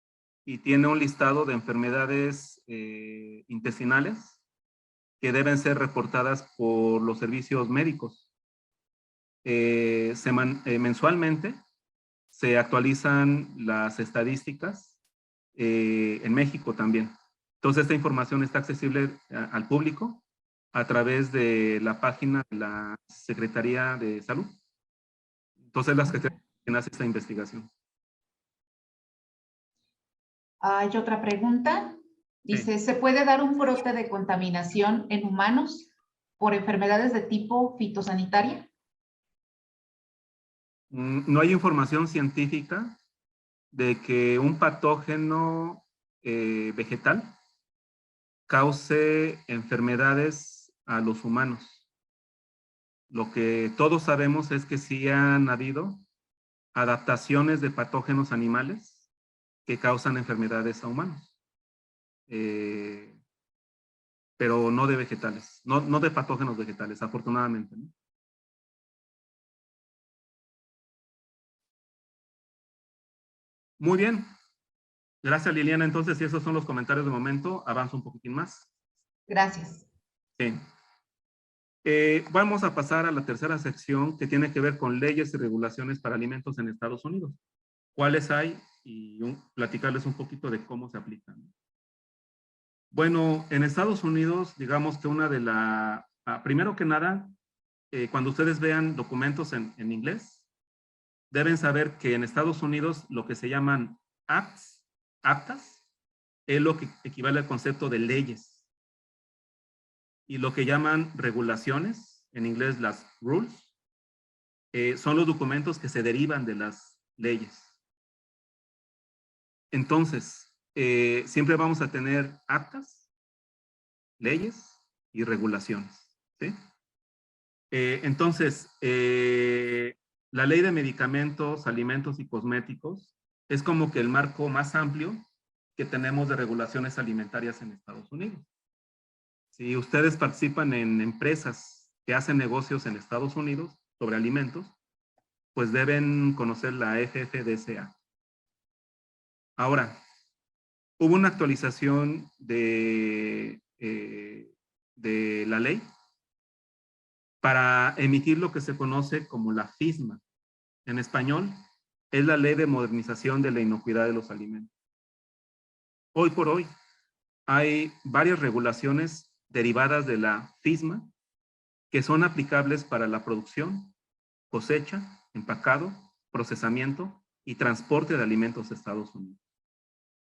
S3: y tiene un listado de enfermedades intestinales que deben ser reportadas por los servicios médicos. Mensualmente se actualizan las estadísticas en México también. Entonces, esta información está accesible al público a través de la página de la Secretaría de Salud. Entonces, la Secretaría hace esta investigación.
S2: Hay otra pregunta. Dice, ¿se puede dar un brote de contaminación en humanos por enfermedades de tipo fitosanitaria?
S3: No hay información científica de que un patógeno vegetal cause enfermedades a los humanos. Lo que todos sabemos es que sí han habido adaptaciones de patógenos animales que causan enfermedades a humanos. Pero no de vegetales, no de patógenos vegetales, afortunadamente, ¿no? Muy bien. Gracias, Liliana. Entonces, si esos son los comentarios de momento, avanzo un poquitín más.
S2: Gracias.
S3: Sí. Vamos a pasar a la tercera sección que tiene que ver con leyes y regulaciones para alimentos en Estados Unidos. ¿Cuáles hay? Y platicarles un poquito de cómo se aplican. Bueno, en Estados Unidos, digamos que primero que nada, cuando ustedes vean documentos en inglés, deben saber que en Estados Unidos lo que se llaman actas, es lo que equivale al concepto de leyes. Y lo que llaman regulaciones, en inglés las rules, son los documentos que se derivan de las leyes. Entonces, siempre vamos a tener actas, leyes y regulaciones, ¿sí? Entonces, la ley de medicamentos, alimentos y cosméticos es como que el marco más amplio que tenemos de regulaciones alimentarias en Estados Unidos. Si ustedes participan en empresas que hacen negocios en Estados Unidos sobre alimentos, pues deben conocer la FFDCA. Ahora, hubo una actualización de la ley para emitir lo que se conoce como la FISMA. En español, es la Ley de Modernización de la Inocuidad de los Alimentos. Hoy por hoy, hay varias regulaciones derivadas de la FISMA que son aplicables para la producción, cosecha, empacado, procesamiento y transporte de alimentos a Estados Unidos.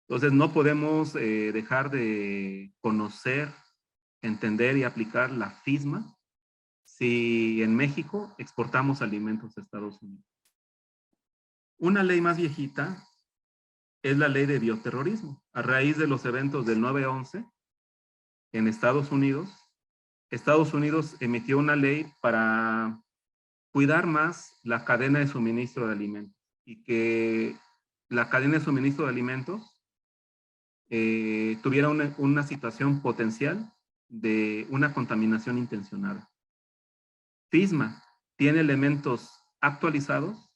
S3: Entonces, no podemos dejar de conocer, entender y aplicar la FISMA si en México exportamos alimentos a Estados Unidos. Una ley más viejita es la ley de bioterrorismo. A raíz de los eventos del 9/11 en Estados Unidos emitió una ley para cuidar más la cadena de suministro de alimentos. y que la cadena de suministro de alimentos tuviera una situación potencial de una contaminación intencionada. FISMA tiene elementos actualizados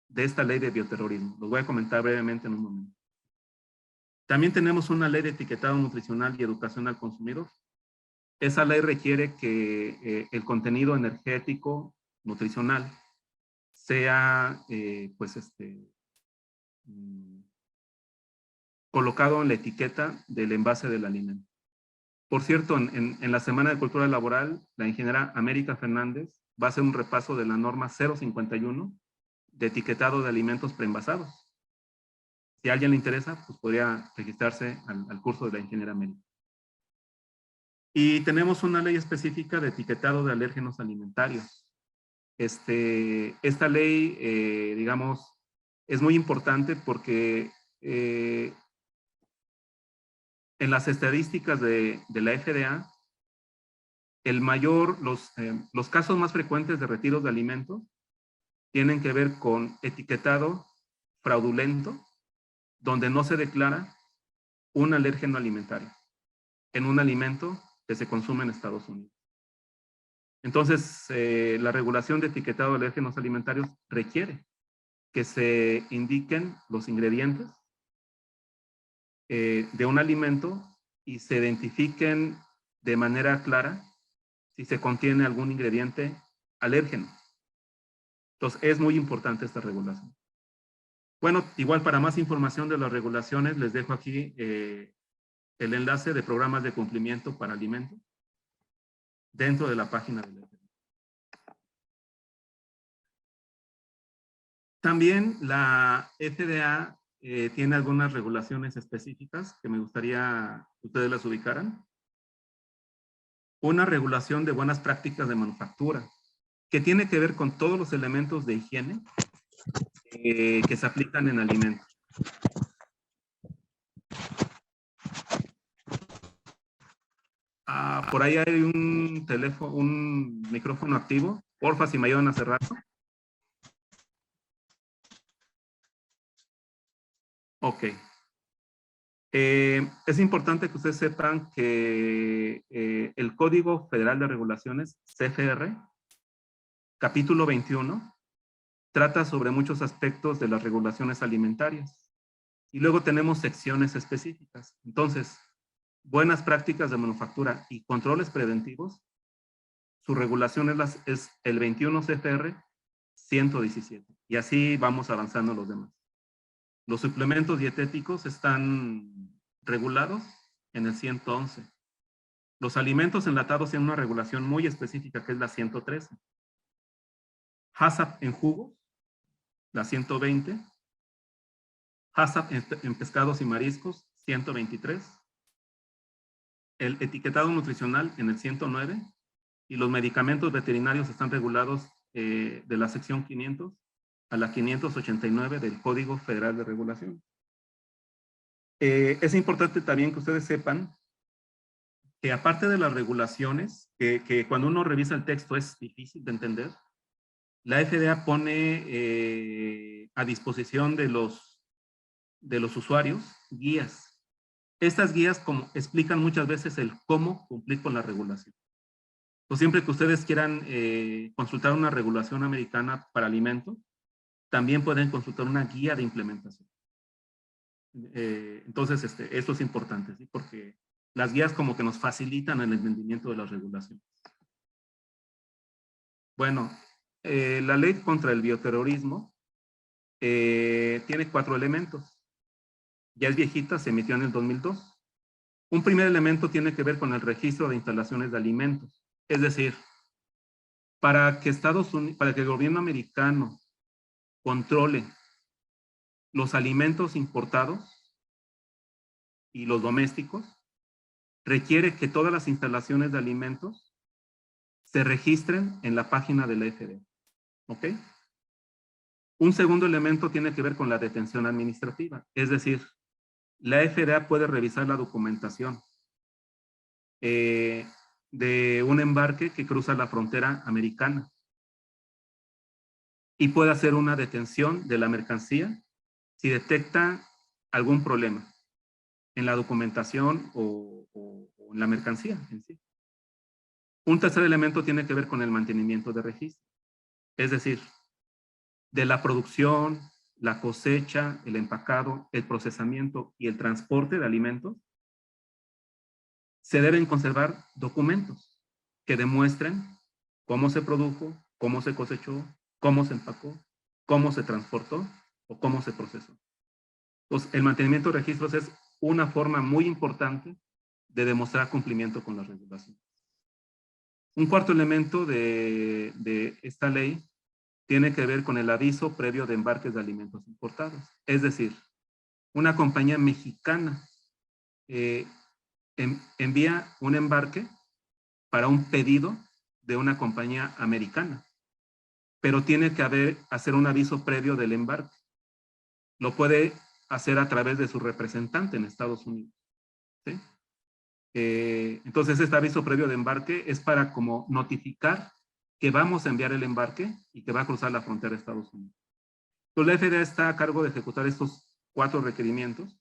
S3: de esta ley de bioterrorismo. Los voy a comentar brevemente en un momento. También tenemos una ley de etiquetado nutricional y educación al consumidor. Esa ley requiere que el contenido energético, nutricional, sea colocado en la etiqueta del envase del alimento. Por cierto, en la Semana de Cultura Laboral, la ingeniera América Fernández va a hacer un repaso de la norma 051 de etiquetado de alimentos preenvasados. Si a alguien le interesa, pues podría registrarse al curso de la ingeniera América. Y tenemos una ley específica de etiquetado de alérgenos alimentarios. Esta ley, digamos, es muy importante porque en las estadísticas de la FDA, los casos más frecuentes de retiros de alimentos tienen que ver con etiquetado fraudulento, donde no se declara un alérgeno alimentario en un alimento que se consume en Estados Unidos. Entonces, la regulación de etiquetado de alérgenos alimentarios requiere que se indiquen los ingredientes de un alimento y se identifiquen de manera clara si se contiene algún ingrediente alérgeno. Entonces, es muy importante esta regulación. Bueno, igual para más información de las regulaciones, les dejo aquí el enlace de programas de cumplimiento para alimentos dentro de la página de la FDA. También la FDA tiene algunas regulaciones específicas que me gustaría que ustedes las ubicaran. Una regulación de buenas prácticas de manufactura, que tiene que ver con todos los elementos de higiene que se aplican en alimentos. Por ahí hay un teléfono, un micrófono activo. Porfa, si me ayudan a cerrarlo. Ok. Es importante que ustedes sepan que el Código Federal de Regulaciones, CFR, capítulo 21, trata sobre muchos aspectos de las regulaciones alimentarias. Y luego tenemos secciones específicas. Entonces, buenas prácticas de manufactura y controles preventivos, su regulación es el 21 CFR 117. Y así vamos avanzando los demás. Los suplementos dietéticos están regulados en el 111. Los alimentos enlatados tienen una regulación muy específica que es la 113. HACCP en jugos, la 120. HACCP en pescados y mariscos, 123. El etiquetado nutricional en el 109. Y los medicamentos veterinarios están regulados de la sección 500 a la 589 del Código Federal de Regulación. Es importante también que ustedes sepan que aparte de las regulaciones, que cuando uno revisa el texto es difícil de entender, la FDA pone a disposición de los usuarios guías. Estas guías explican muchas veces el cómo cumplir con la regulación. Pues siempre que ustedes quieran consultar una regulación americana para alimentos, también pueden consultar una guía de implementación. Entonces, esto es importante, ¿sí? Porque las guías como que nos facilitan el entendimiento de las regulaciones. Bueno, la ley contra el bioterrorismo tiene 4 elementos. Ya es viejita, se emitió en el 2002. Un primer elemento tiene que ver con el registro de instalaciones de alimentos. Es decir, para que el gobierno americano controle los alimentos importados y los domésticos, requiere que todas las instalaciones de alimentos se registren en la página de la FDA. ¿Ok? Un segundo elemento tiene que ver con la detención administrativa. Es decir, la FDA puede revisar la documentación de un embarque que cruza la frontera americana. y puede hacer una detención de la mercancía si detecta algún problema en la documentación o en la mercancía en sí. Un tercer elemento tiene que ver con el mantenimiento de registro. Es decir, de la producción, la cosecha, el empacado, el procesamiento y el transporte de alimentos, se deben conservar documentos que demuestren cómo se produjo, cómo se cosechó, cómo se empacó, cómo se transportó o cómo se procesó. Entonces, el mantenimiento de registros es una forma muy importante de demostrar cumplimiento con las regulaciones. Un cuarto elemento de esta ley tiene que ver con el aviso previo de embarques de alimentos importados. Es decir, una compañía mexicana envía un embarque para un pedido de una compañía americana, pero tiene que hacer un aviso previo del embarque. Lo puede hacer a través de su representante en Estados Unidos, ¿sí? Entonces, este aviso previo de embarque es para como notificar que vamos a enviar el embarque y que va a cruzar la frontera de Estados Unidos. Entonces, la FDA está a cargo de ejecutar estos 4 requerimientos.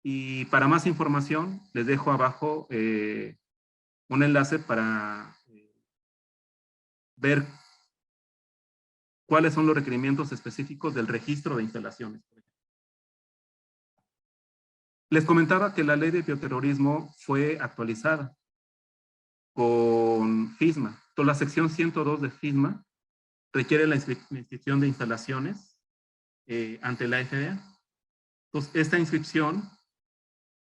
S3: Y para más información, les dejo abajo un enlace para ver cuáles son los requerimientos específicos del registro de instalaciones. Les comentaba que la ley de bioterrorismo fue actualizada con FISMA. Entonces, la sección 102 de FISMA requiere la inscripción de instalaciones ante la FDA. Entonces, esta inscripción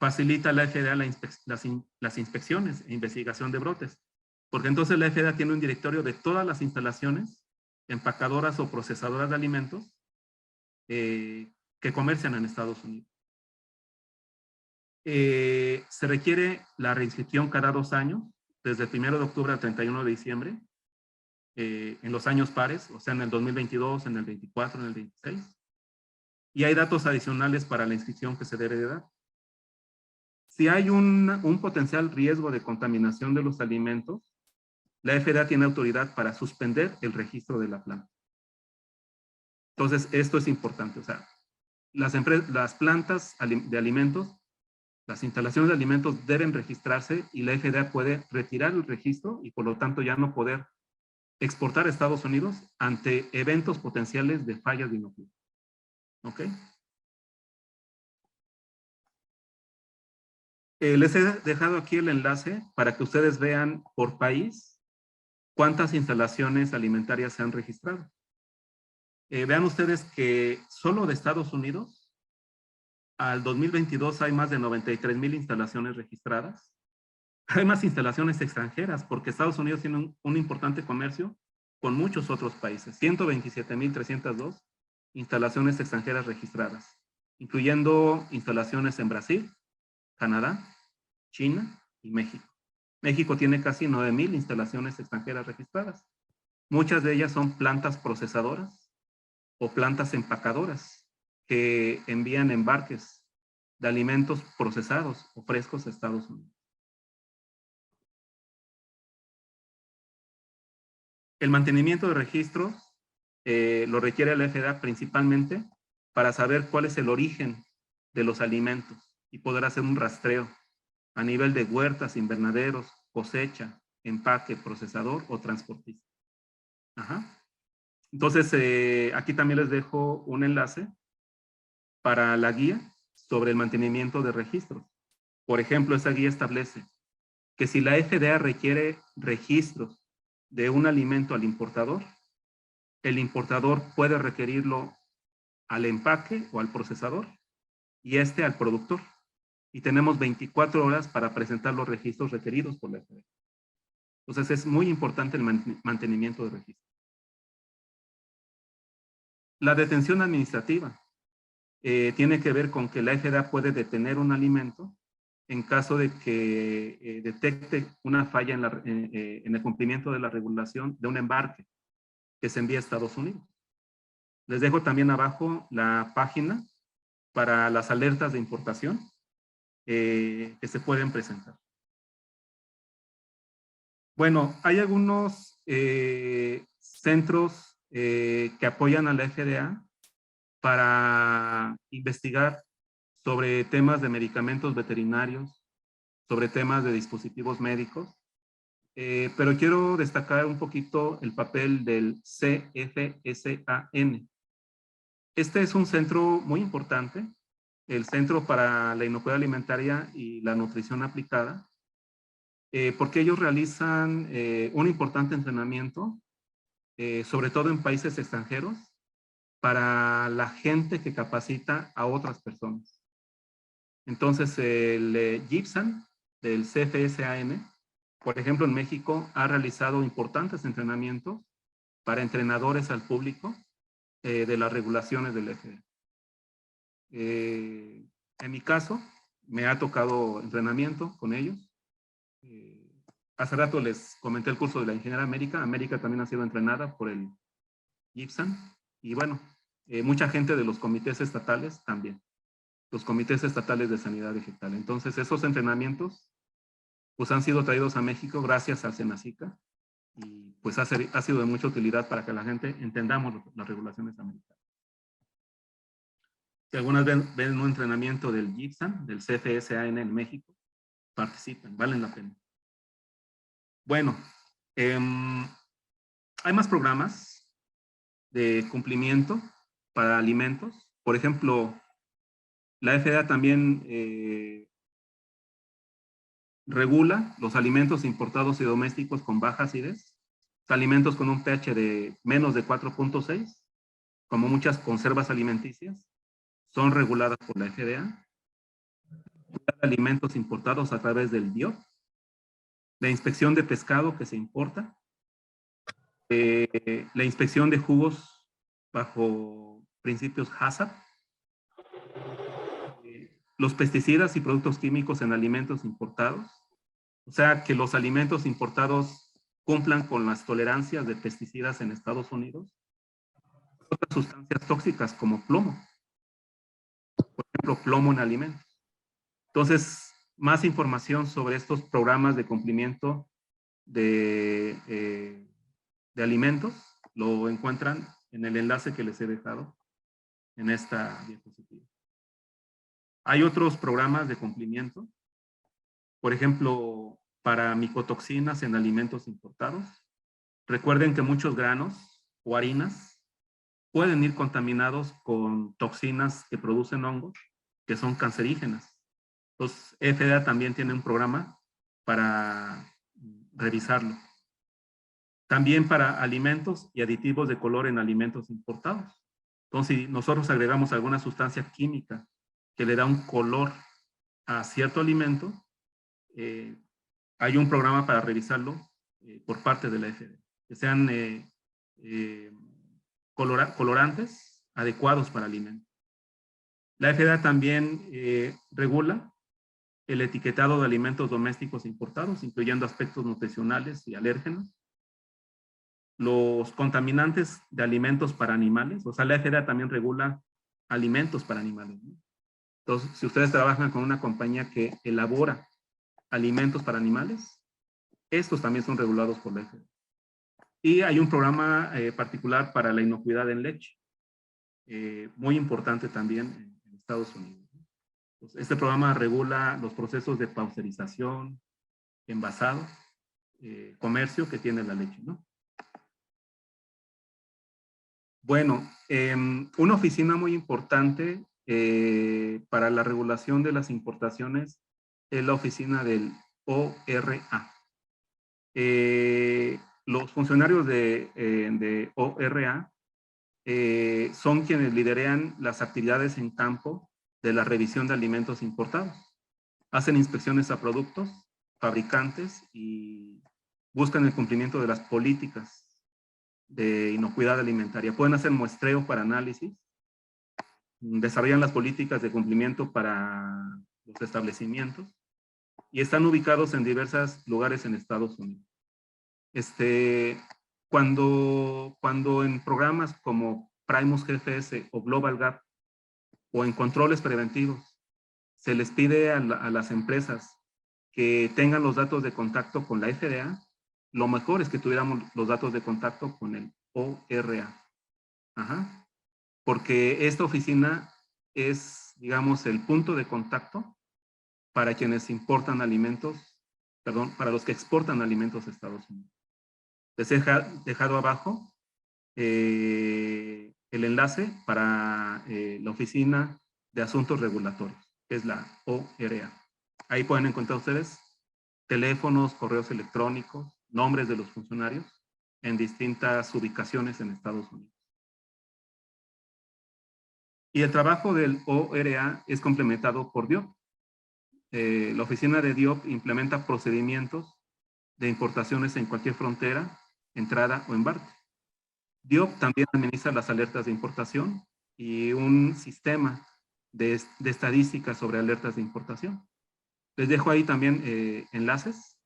S3: facilita a la FDA las inspecciones e investigación de brotes, porque entonces la FDA tiene un directorio de todas las instalaciones empacadoras o procesadoras de alimentos que comercian en Estados Unidos. Se requiere la reinscripción cada 2 años, desde el 1 de octubre al 31 de diciembre, en los años pares, o sea, en el 2022, en el 24, en el 26. Y hay datos adicionales para la inscripción que se debe de dar. Si hay un potencial riesgo de contaminación de los alimentos, la FDA tiene autoridad para suspender el registro de la planta. Entonces, esto es importante. O sea, las plantas de alimentos, las instalaciones de alimentos deben registrarse y la FDA puede retirar el registro y por lo tanto ya no poder exportar a Estados Unidos ante eventos potenciales de fallas de inocuidad. ¿Ok? Les he dejado aquí el enlace para que ustedes vean por país cuántas instalaciones alimentarias se han registrado. Vean ustedes que solo de Estados Unidos, al 2022 hay más de 93,000 instalaciones registradas. Hay más instalaciones extranjeras porque Estados Unidos tiene un importante comercio con muchos otros países. 127,302 instalaciones extranjeras registradas, incluyendo instalaciones en Brasil, Canadá, China y México. México tiene casi 9,000 instalaciones extranjeras registradas. Muchas de ellas son plantas procesadoras o plantas empacadoras que envían embarques de alimentos procesados o frescos a Estados Unidos. El mantenimiento de registros lo requiere la FDA principalmente para saber cuál es el origen de los alimentos y poder hacer un rastreo a nivel de huertas, invernaderos, cosecha, empaque, procesador o transportista. Ajá. Entonces, aquí también les dejo un enlace para la guía sobre el mantenimiento de registros. Por ejemplo, esa guía establece que si la FDA requiere registros de un alimento al importador, el importador puede requerirlo al empaque o al procesador y al productor. Y tenemos 24 horas para presentar los registros requeridos por la FDA. Entonces, es muy importante el mantenimiento de registros. La detención administrativa tiene que ver con que la FDA puede detener un alimento en caso de que detecte una falla en el cumplimiento de la regulación de un embarque que se envía a Estados Unidos. Les dejo también abajo la página para las alertas de importación que se pueden presentar. Bueno, hay algunos centros que apoyan a la FDA para investigar sobre temas de medicamentos veterinarios, sobre temas de dispositivos médicos. Pero quiero destacar un poquito el papel del CFSAN. Este es un centro muy importante, el Centro para la Inocuidad Alimentaria y la Nutrición Aplicada, porque ellos realizan un importante entrenamiento, sobre todo en países extranjeros, para la gente que capacita a otras personas. Entonces, el GIPSAN del CFSAN, por ejemplo, en México, ha realizado importantes entrenamientos para entrenadores al público de las regulaciones del FDA. En mi caso, me ha tocado entrenamiento con ellos. Hace rato les comenté el curso de la Ingeniera América. América también ha sido entrenada por el GIPSAN. Y bueno, mucha gente de los comités estatales también. Los comités estatales de sanidad vegetal. Entonces, esos entrenamientos pues han sido traídos a México gracias al Senacica y pues ha sido de mucha utilidad para que la gente entendamos las regulaciones americanas. Si algunas ven un entrenamiento del GIPSAN, del CFSAN en México, participen, valen la pena. Bueno, hay más programas de cumplimiento para alimentos. Por ejemplo, la FDA también regula los alimentos importados y domésticos con baja acidez, alimentos con un pH de menos de 4.6, como muchas conservas alimenticias, son reguladas por la FDA. Alimentos importados a través del BIOT, la inspección de pescado que se importa, la inspección de jugos bajo principios HACCP, los pesticidas y productos químicos en alimentos importados, o sea, que los alimentos importados cumplan con las tolerancias de pesticidas en Estados Unidos, otras sustancias tóxicas como plomo, por ejemplo, plomo en alimentos. Entonces, más información sobre estos programas de cumplimiento de alimentos lo encuentran en el enlace que les he dejado en esta diapositiva. Hay otros programas de cumplimiento, por ejemplo, para micotoxinas en alimentos importados. Recuerden que muchos granos o harinas pueden ir contaminados con toxinas que producen hongos, que son cancerígenas. Entonces, FDA también tiene un programa para revisarlo. También para alimentos y aditivos de color en alimentos importados. Entonces, si nosotros agregamos alguna sustancia química que le da un color a cierto alimento, hay un programa para revisarlo por parte de la FDA. Que sean colorantes adecuados para alimentos. La FDA también regula el etiquetado de alimentos domésticos importados, incluyendo aspectos nutricionales y alérgenos. Los contaminantes de alimentos para animales, o sea, la FDA también regula alimentos para animales, ¿no? Entonces, si ustedes trabajan con una compañía que elabora alimentos para animales, estos también son regulados por la FDA. Y hay un programa particular para la inocuidad en leche, muy importante también en Estados Unidos. Entonces, este programa regula los procesos de pasteurización, envasado, comercio que tiene la leche, ¿no? Bueno, una oficina muy importante para la regulación de las importaciones es la oficina del ORA. Los funcionarios de ORA son quienes lideran las actividades en campo de la revisión de alimentos importados. Hacen inspecciones a productos, fabricantes y buscan el cumplimiento de las políticas de inocuidad alimentaria. Pueden hacer muestreo para análisis, desarrollan las políticas de cumplimiento para los establecimientos y están ubicados en diversos lugares en Estados Unidos. Cuando en programas como Primus GFS o Global Gap o en controles preventivos se les pide a las empresas que tengan los datos de contacto con la FDA, lo mejor es que tuviéramos los datos de contacto con el ORA. Ajá. Porque esta oficina es, digamos, el punto de contacto para quienes importan alimentos, perdón, para los que exportan alimentos a Estados Unidos. Les he dejado abajo el enlace para la Oficina de Asuntos Regulatorios, que es la ORA. Ahí pueden encontrar ustedes teléfonos, correos electrónicos, nombres de los funcionarios en distintas ubicaciones en Estados Unidos. Y el trabajo del ORA es complementado por DIOP. La oficina de DIOP implementa procedimientos de importaciones en cualquier frontera, entrada o embarque. DIOP también administra las alertas de importación y un sistema de estadísticas sobre alertas de importación. Les dejo ahí también enlaces,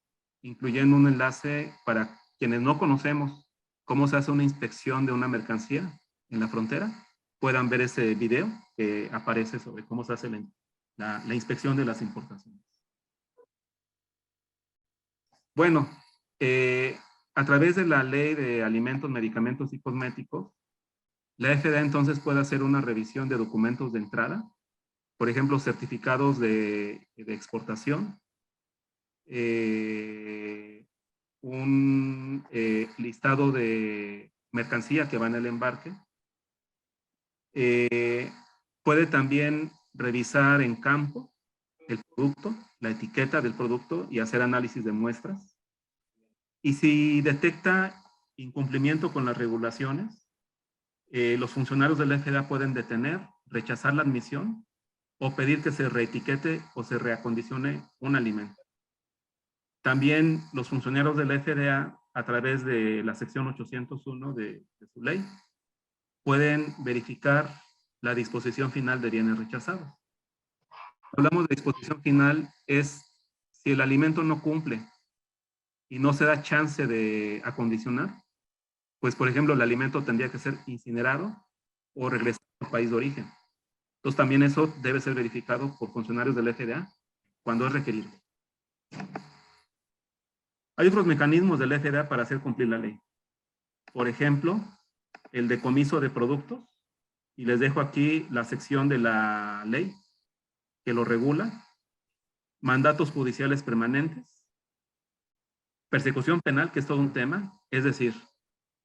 S3: incluyendo un enlace para quienes no conocemos cómo se hace una inspección de una mercancía en la frontera, puedan ver ese video que aparece sobre cómo se hace la inspección de las importaciones. Bueno, a través de la Ley de Alimentos, Medicamentos y Cosméticos, la FDA entonces puede hacer una revisión de documentos de entrada, por ejemplo, certificados de exportación, un listado de mercancía que va en el embarque. Puede también revisar en campo el producto, la etiqueta del producto y hacer análisis de muestras. Y si detecta incumplimiento con las regulaciones, los funcionarios de la FDA pueden detener, rechazar la admisión o pedir que se reetiquete o se reacondicione un alimento. También los funcionarios de la FDA, a través de la sección 801 de su ley, pueden verificar la disposición final de bienes rechazados. Hablamos de disposición final, es si el alimento no cumple y no se da chance de acondicionar, pues por ejemplo el alimento tendría que ser incinerado o regresar al país de origen. Entonces también eso debe ser verificado por funcionarios de la FDA cuando es requerido. Hay otros mecanismos de la FDA para hacer cumplir la ley. Por ejemplo, el decomiso de productos, y les dejo aquí la sección de la ley que lo regula, mandatos judiciales permanentes, persecución penal, que es todo un tema, es decir,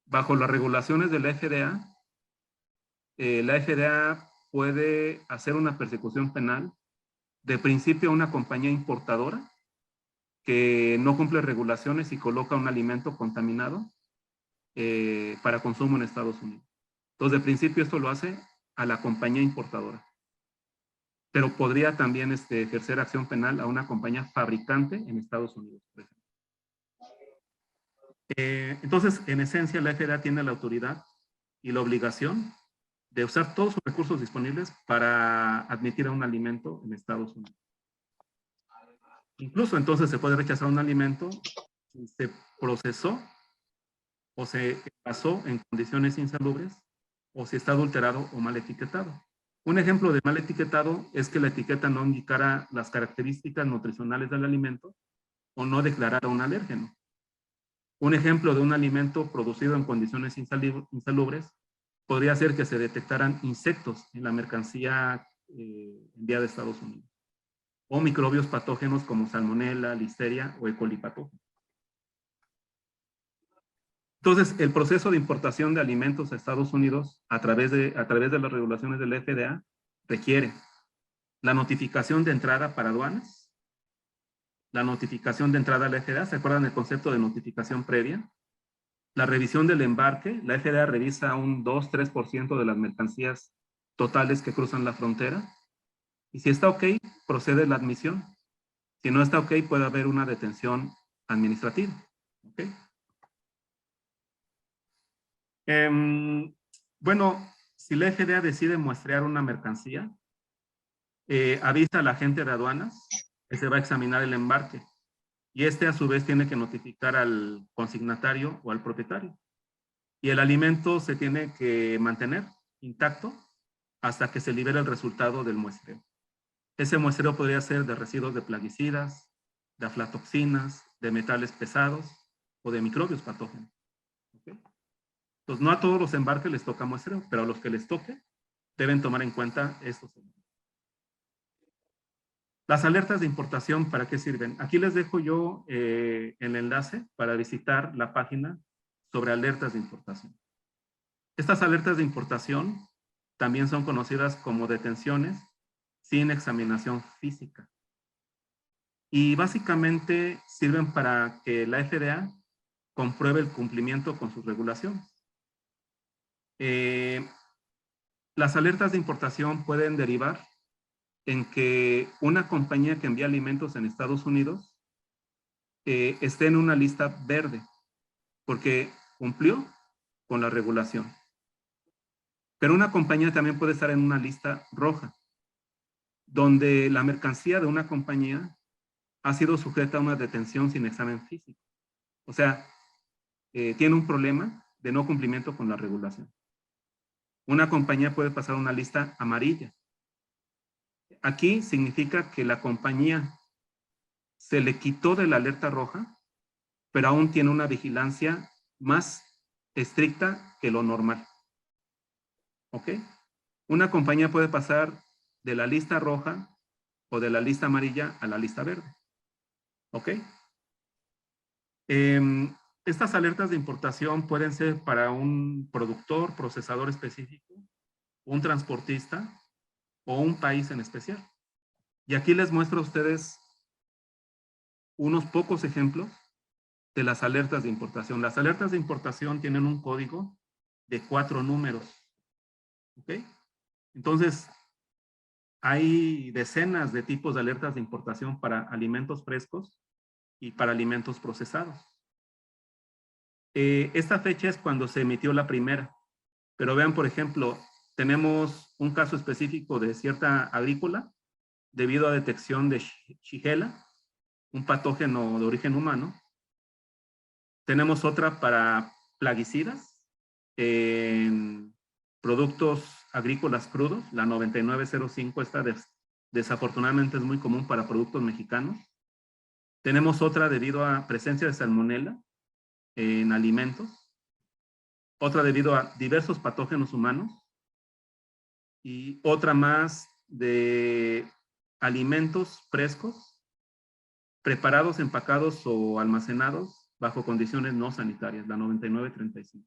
S3: bajo las regulaciones de la FDA puede hacer una persecución penal de principio a una compañía importadora que no cumple regulaciones y coloca un alimento contaminado para consumo en Estados Unidos. Entonces, de principio esto lo hace a la compañía importadora. Pero podría también ejercer acción penal a una compañía fabricante en Estados Unidos, por ejemplo. Entonces, en esencia, la FDA tiene la autoridad y la obligación de usar todos sus recursos disponibles para admitir a un alimento en Estados Unidos. Incluso entonces se puede rechazar un alimento si se procesó o se pasó en condiciones insalubres o si está adulterado o mal etiquetado. Un ejemplo de mal etiquetado es que la etiqueta no indicara las características nutricionales del alimento o no declarara un alérgeno. Un ejemplo de un alimento producido en condiciones insalubres podría ser que se detectaran insectos en la mercancía enviada a Estados Unidos o microbios patógenos como salmonella, listeria o E. coli patógeno. Entonces, el proceso de importación de alimentos a Estados Unidos a través de las regulaciones de la FDA requiere la notificación de entrada para aduanas, la notificación de entrada a la FDA, ¿se acuerdan el concepto de notificación previa? La revisión del embarque, la FDA revisa un 2-3% de las mercancías totales que cruzan la frontera. Y si está ok, procede la admisión. Si no está ok, puede haber una detención administrativa. ¿Okay? Bueno, si la FDA decide muestrear una mercancía, avisa al agente de aduanas que se va a examinar el embarque. Y a su vez tiene que notificar al consignatario o al propietario. Y el alimento se tiene que mantener intacto hasta que se libere el resultado del muestreo. Ese muestreo podría ser de residuos de plaguicidas, de aflatoxinas, de metales pesados o de microbios patógenos. ¿Okay? Entonces, no a todos los embarques les toca muestreo, pero a los que les toque, deben tomar en cuenta estos elementos. Las alertas de importación, ¿para qué sirven? Aquí les dejo yo el enlace para visitar la página sobre alertas de importación. Estas alertas de importación también son conocidas como detenciones sin examinación física. Y básicamente sirven para que la FDA compruebe el cumplimiento con sus regulaciones. Las alertas de importación pueden derivar en que una compañía que envía alimentos en Estados Unidos esté en una lista verde, porque cumplió con la regulación. Pero una compañía también puede estar en una lista roja, donde la mercancía de una compañía ha sido sujeta a una detención sin examen físico. O sea, tiene un problema de no cumplimiento con la regulación. Una compañía puede pasar a una lista amarilla. Aquí significa que la compañía se le quitó de la alerta roja, pero aún tiene una vigilancia más estricta que lo normal. ¿Ok? Una compañía puede pasar de la lista roja o de la lista amarilla a la lista verde. ¿Ok? Estas alertas de importación pueden ser para un productor, procesador específico, un transportista o un país en especial. Y aquí les muestro a ustedes unos pocos ejemplos de las alertas de importación. Las alertas de importación tienen un código de 4 números. ¿Ok? Entonces, hay decenas de tipos de alertas de importación para alimentos frescos y para alimentos procesados. Esta fecha es cuando se emitió la primera. Pero vean, por ejemplo, tenemos un caso específico de cierta agrícola debido a detección de Shigella, un patógeno de origen humano. Tenemos otra para plaguicidas en productos agrícolas crudos, la 9905, esta desafortunadamente es muy común para productos mexicanos. Tenemos otra debido a presencia de salmonela en alimentos, otra debido a diversos patógenos humanos y otra más de alimentos frescos, preparados, empacados o almacenados bajo condiciones no sanitarias, la 9935.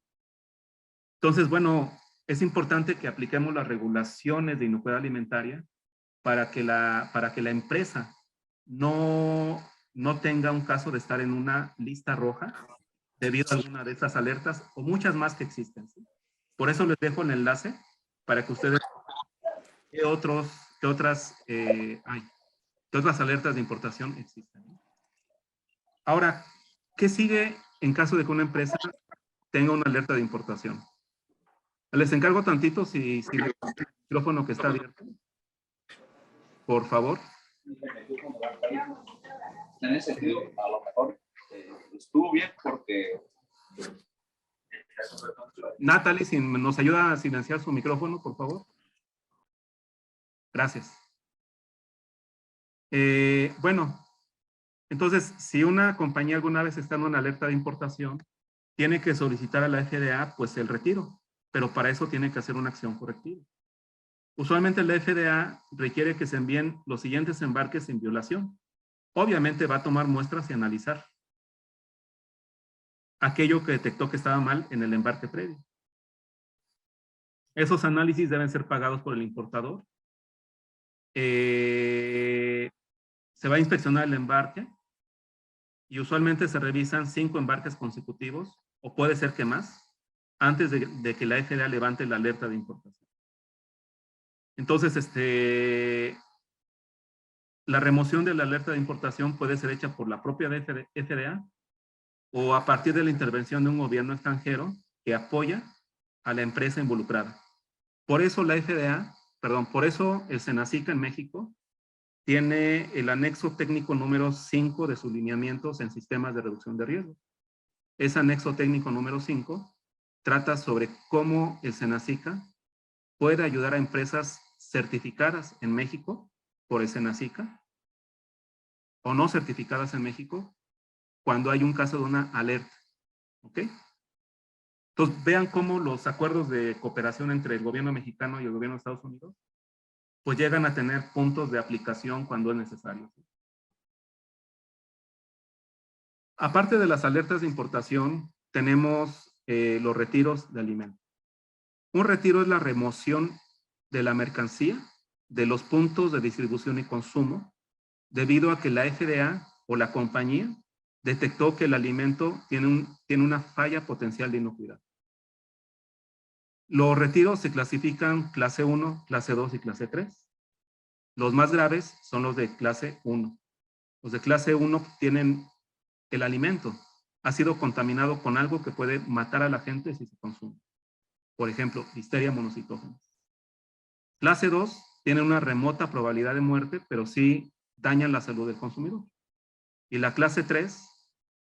S3: Entonces, bueno, es importante que apliquemos las regulaciones de inocuidad alimentaria para que la empresa no tenga un caso de estar en una lista roja debido a alguna de estas alertas o muchas más que existen. ¿Sí? Por eso les dejo el enlace para que ustedes qué otras alertas de importación existen. Ahora, ¿qué sigue en caso de que una empresa tenga una alerta de importación? Les encargo tantito si el micrófono que está abierto. Por favor.
S1: En ese sentido, a lo mejor estuvo bien porque...
S3: Natalie, si nos ayuda a silenciar su micrófono, por favor. Gracias. Bueno, entonces, si una compañía alguna vez está en una alerta de importación, tiene que solicitar a la FDA pues el retiro, pero para eso tiene que hacer una acción correctiva. Usualmente la FDA requiere que se envíen los siguientes embarques sin violación. Obviamente va a tomar muestras y analizar aquello que detectó que estaba mal en el embarque previo. Esos análisis deben ser pagados por el importador. Se va a inspeccionar el embarque y usualmente se revisan 5 embarques consecutivos, o puede ser que más, antes de que la FDA levante la alerta de importación. Entonces, la remoción de la alerta de importación puede ser hecha por la propia FDA o a partir de la intervención de un gobierno extranjero que apoya a la empresa involucrada. Por eso por eso el Senacica en México tiene el anexo técnico número 5 de sus lineamientos en sistemas de reducción de riesgo. Ese anexo técnico número 5 trata sobre cómo el Senacica puede ayudar a empresas certificadas en México por el Senacica o no certificadas en México cuando hay un caso de una alerta. ¿Ok? Entonces, vean cómo los acuerdos de cooperación entre el gobierno mexicano y el gobierno de Estados Unidos, pues llegan a tener puntos de aplicación cuando es necesario. Aparte de las alertas de importación, tenemos los retiros de alimentos. Un retiro es la remoción de la mercancía de los puntos de distribución y consumo debido a que la FDA o la compañía detectó que el alimento tiene una falla potencial de inocuidad. Los retiros se clasifican clase 1, clase 2 y clase 3. Los más graves son los de clase 1. Los de clase 1 tienen el alimento, ha sido contaminado con algo que puede matar a la gente si se consume. Por ejemplo, Listeria monocytogenes. Clase 2 tiene una remota probabilidad de muerte, pero sí dañan la salud del consumidor. Y la clase 3,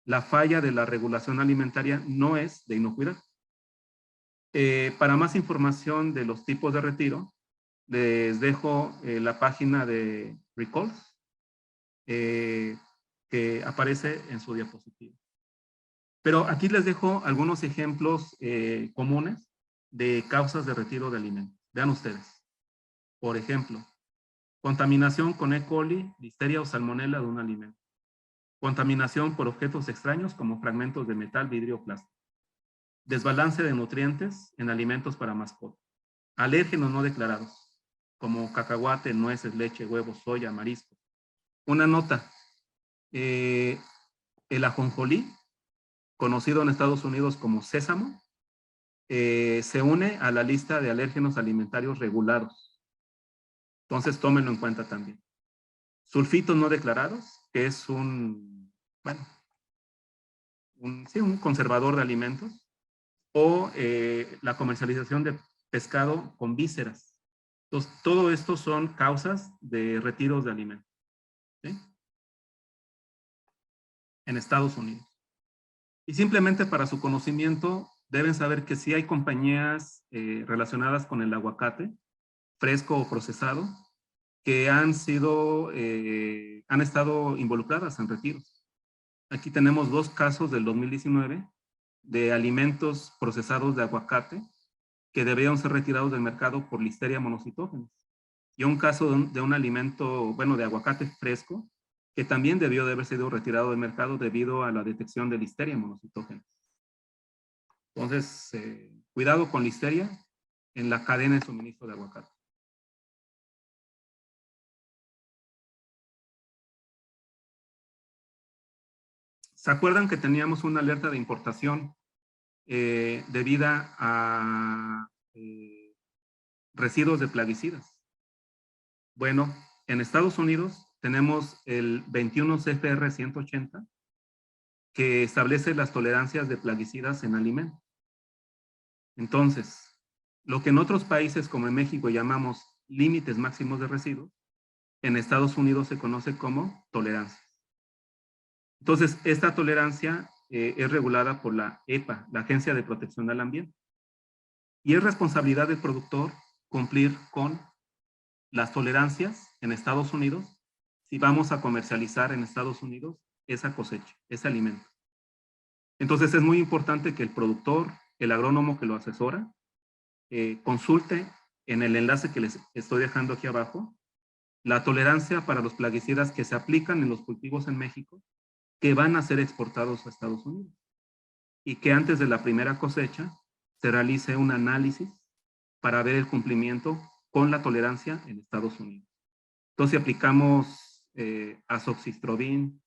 S3: la falla de la regulación alimentaria no es de inocuidad. Para más información de los tipos de retiro, les dejo la página de Recalls, que aparece en su diapositiva. Pero aquí les dejo algunos ejemplos comunes de causas de retiro de alimentos. Vean ustedes. Por ejemplo, contaminación con E. coli, listeria o salmonela de un alimento. Contaminación por objetos extraños como fragmentos de metal, vidrio o plástico. Desbalance de nutrientes en alimentos para mascotas. Alérgenos no declarados, como cacahuate, nueces, leche, huevos, soya, mariscos. Una nota, el ajonjolí, conocido en Estados Unidos como sésamo, se une a la lista de alérgenos alimentarios regulados. Entonces, tómenlo en cuenta también. Sulfitos no declarados, que es un conservador de alimentos, o la comercialización de pescado con vísceras. Entonces, todo esto son causas de retiros de alimentos, ¿sí? En Estados Unidos. Y simplemente para su conocimiento, deben saber que sí hay compañías relacionadas con el aguacate, fresco o procesado, que han estado involucradas en retiros. Aquí tenemos 2 casos del 2019 de alimentos procesados de aguacate que debieron ser retirados del mercado por Listeria monocytogenes. Y un caso de un alimento, de aguacate fresco, que también debió de haber sido retirado del mercado debido a la detección de Listeria monocytogenes. Entonces, cuidado con Listeria en la cadena de suministro de aguacate. ¿Se acuerdan que teníamos una alerta de importación debida a residuos de plaguicidas? Bueno, en Estados Unidos tenemos el 21 CFR 180 que establece las tolerancias de plaguicidas en alimentos. Entonces, lo que en otros países como en México llamamos límites máximos de residuos, en Estados Unidos se conoce como tolerancias. Entonces, esta tolerancia es regulada por la EPA, la Agencia de Protección al Ambiente. Y es responsabilidad del productor cumplir con las tolerancias en Estados Unidos si vamos a comercializar en Estados Unidos esa cosecha, ese alimento. Entonces, es muy importante que el productor, el agrónomo que lo asesora, consulte en el enlace que les estoy dejando aquí abajo la tolerancia para los plaguicidas que se aplican en los cultivos en México que van a ser exportados a Estados Unidos y que antes de la primera cosecha se realice un análisis para ver el cumplimiento con la tolerancia en Estados Unidos. Entonces, si aplicamos azoxystrobin,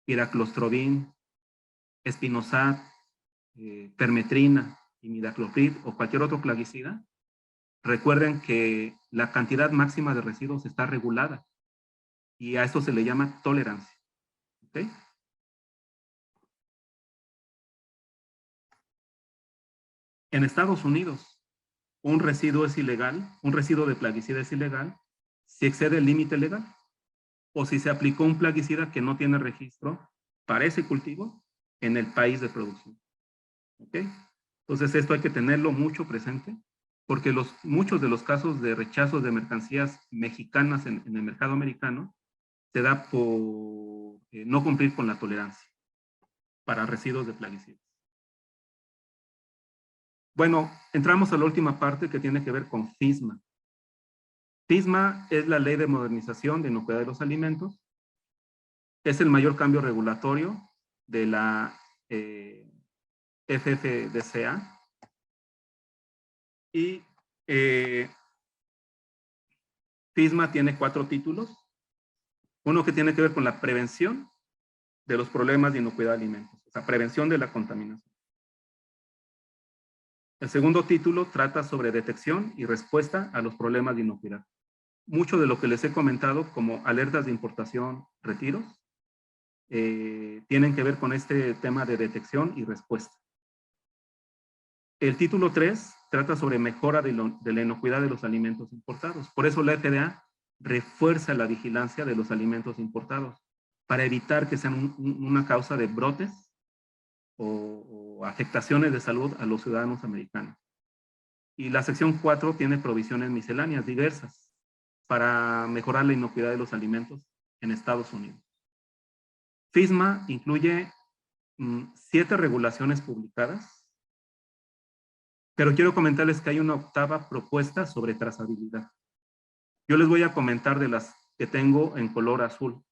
S3: piraclostrobin, espinosad, permetrina, imidacloprid o cualquier otro plaguicida, recuerden que la cantidad máxima de residuos está regulada y a esto se le llama tolerancia. ¿Okay? En Estados Unidos, un residuo es ilegal, un residuo de plaguicida es ilegal si excede el límite legal o si se aplicó un plaguicida que no tiene registro para ese cultivo en el país de producción. ¿Ok? Entonces esto hay que tenerlo mucho presente porque muchos de los casos de rechazo de mercancías mexicanas en el mercado americano se da por no cumplir con la tolerancia para residuos de plaguicidas. Bueno, entramos a la última parte que tiene que ver con FISMA. FISMA es la Ley de Modernización de Inocuidad de los Alimentos. Es el mayor cambio regulatorio de la FFDCA. Y FISMA tiene 4 títulos. Uno que tiene que ver con la prevención de los problemas de inocuidad de alimentos, o sea, prevención de la contaminación. El segundo título trata sobre detección y respuesta a los problemas de inocuidad. Mucho de lo que les he comentado como alertas de importación, retiros, tienen que ver con este tema de detección y respuesta. El título 3 trata sobre mejora de la inocuidad de los alimentos importados. Por eso la FDA refuerza la vigilancia de los alimentos importados para evitar que sean una causa de brotes o afectaciones de salud a los ciudadanos americanos. Y la sección 4 tiene provisiones misceláneas diversas para mejorar la inocuidad de los alimentos en Estados Unidos. FISMA incluye 7 regulaciones publicadas, pero quiero comentarles que hay una 8ª propuesta sobre trazabilidad. Yo les voy a comentar de las que tengo en color azul.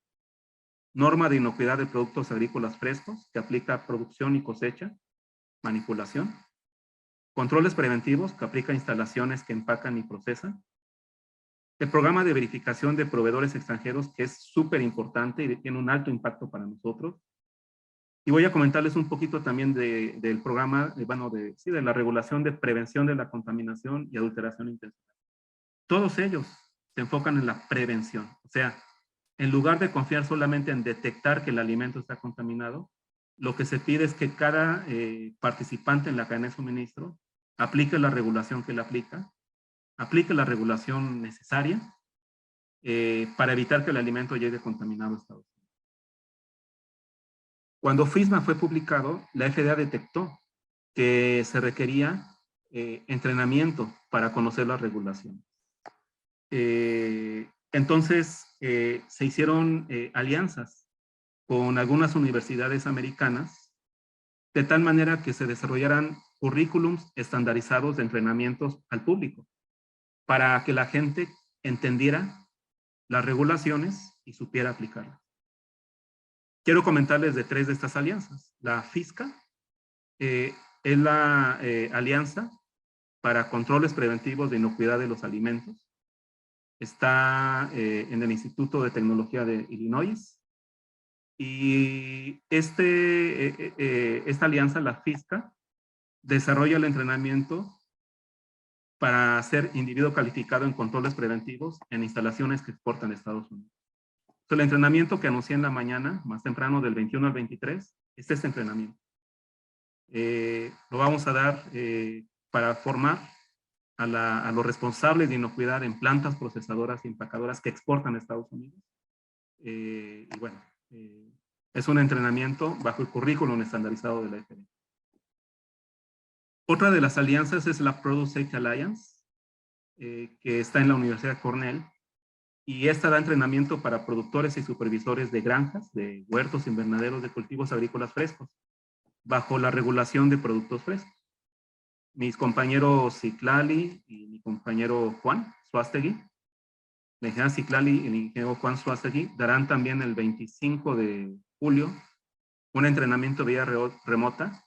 S3: Norma de inocuidad de productos agrícolas frescos, que aplica a producción y cosecha, manipulación. Controles preventivos, que aplica a instalaciones que empacan y procesan. El programa de verificación de proveedores extranjeros, que es súper importante y tiene un alto impacto para nosotros. Y voy a comentarles un poquito también del programa, de la regulación de prevención de la contaminación y adulteración intencional. Todos ellos se enfocan en la prevención. O sea, en lugar de confiar solamente en detectar que el alimento está contaminado, lo que se pide es que cada participante en la cadena de suministro aplique la regulación que le aplique la regulación necesaria para evitar que el alimento llegue contaminado a Estados Unidos. Cuando FISMA fue publicado, la FDA detectó que se requería entrenamiento para conocer las regulaciones. Entonces, se hicieron alianzas con algunas universidades americanas, de tal manera que se desarrollaran currículums estandarizados de entrenamientos al público, para que la gente entendiera las regulaciones y supiera aplicarlas. Quiero comentarles de 3 de estas alianzas. La FISCA es la alianza para controles preventivos de inocuidad de los alimentos. Está en el Instituto de Tecnología de Illinois. Y esta alianza, la FISCA, desarrolla el entrenamiento para ser individuo calificado en controles preventivos en instalaciones que exportan a Estados Unidos. Entonces, el entrenamiento que anuncié en la mañana, más temprano, del 21 al 23, es este entrenamiento. Lo vamos a dar para formar a los responsables de inocuidad en plantas procesadoras y empacadoras que exportan a Estados Unidos. Y bueno, es un entrenamiento bajo el currículum estandarizado de la FDA. Otra de las alianzas es la Produce Safety Alliance, que está en la Universidad de Cornell, y esta da entrenamiento para productores y supervisores de granjas, de huertos, invernaderos, de cultivos agrícolas frescos, bajo la regulación de productos frescos. Mis compañeros Ciclali y mi compañero Juan Suástegui, la ingeniera Ciclali y el ingeniero Juan Suástegui, darán también el 25 de julio un entrenamiento vía remota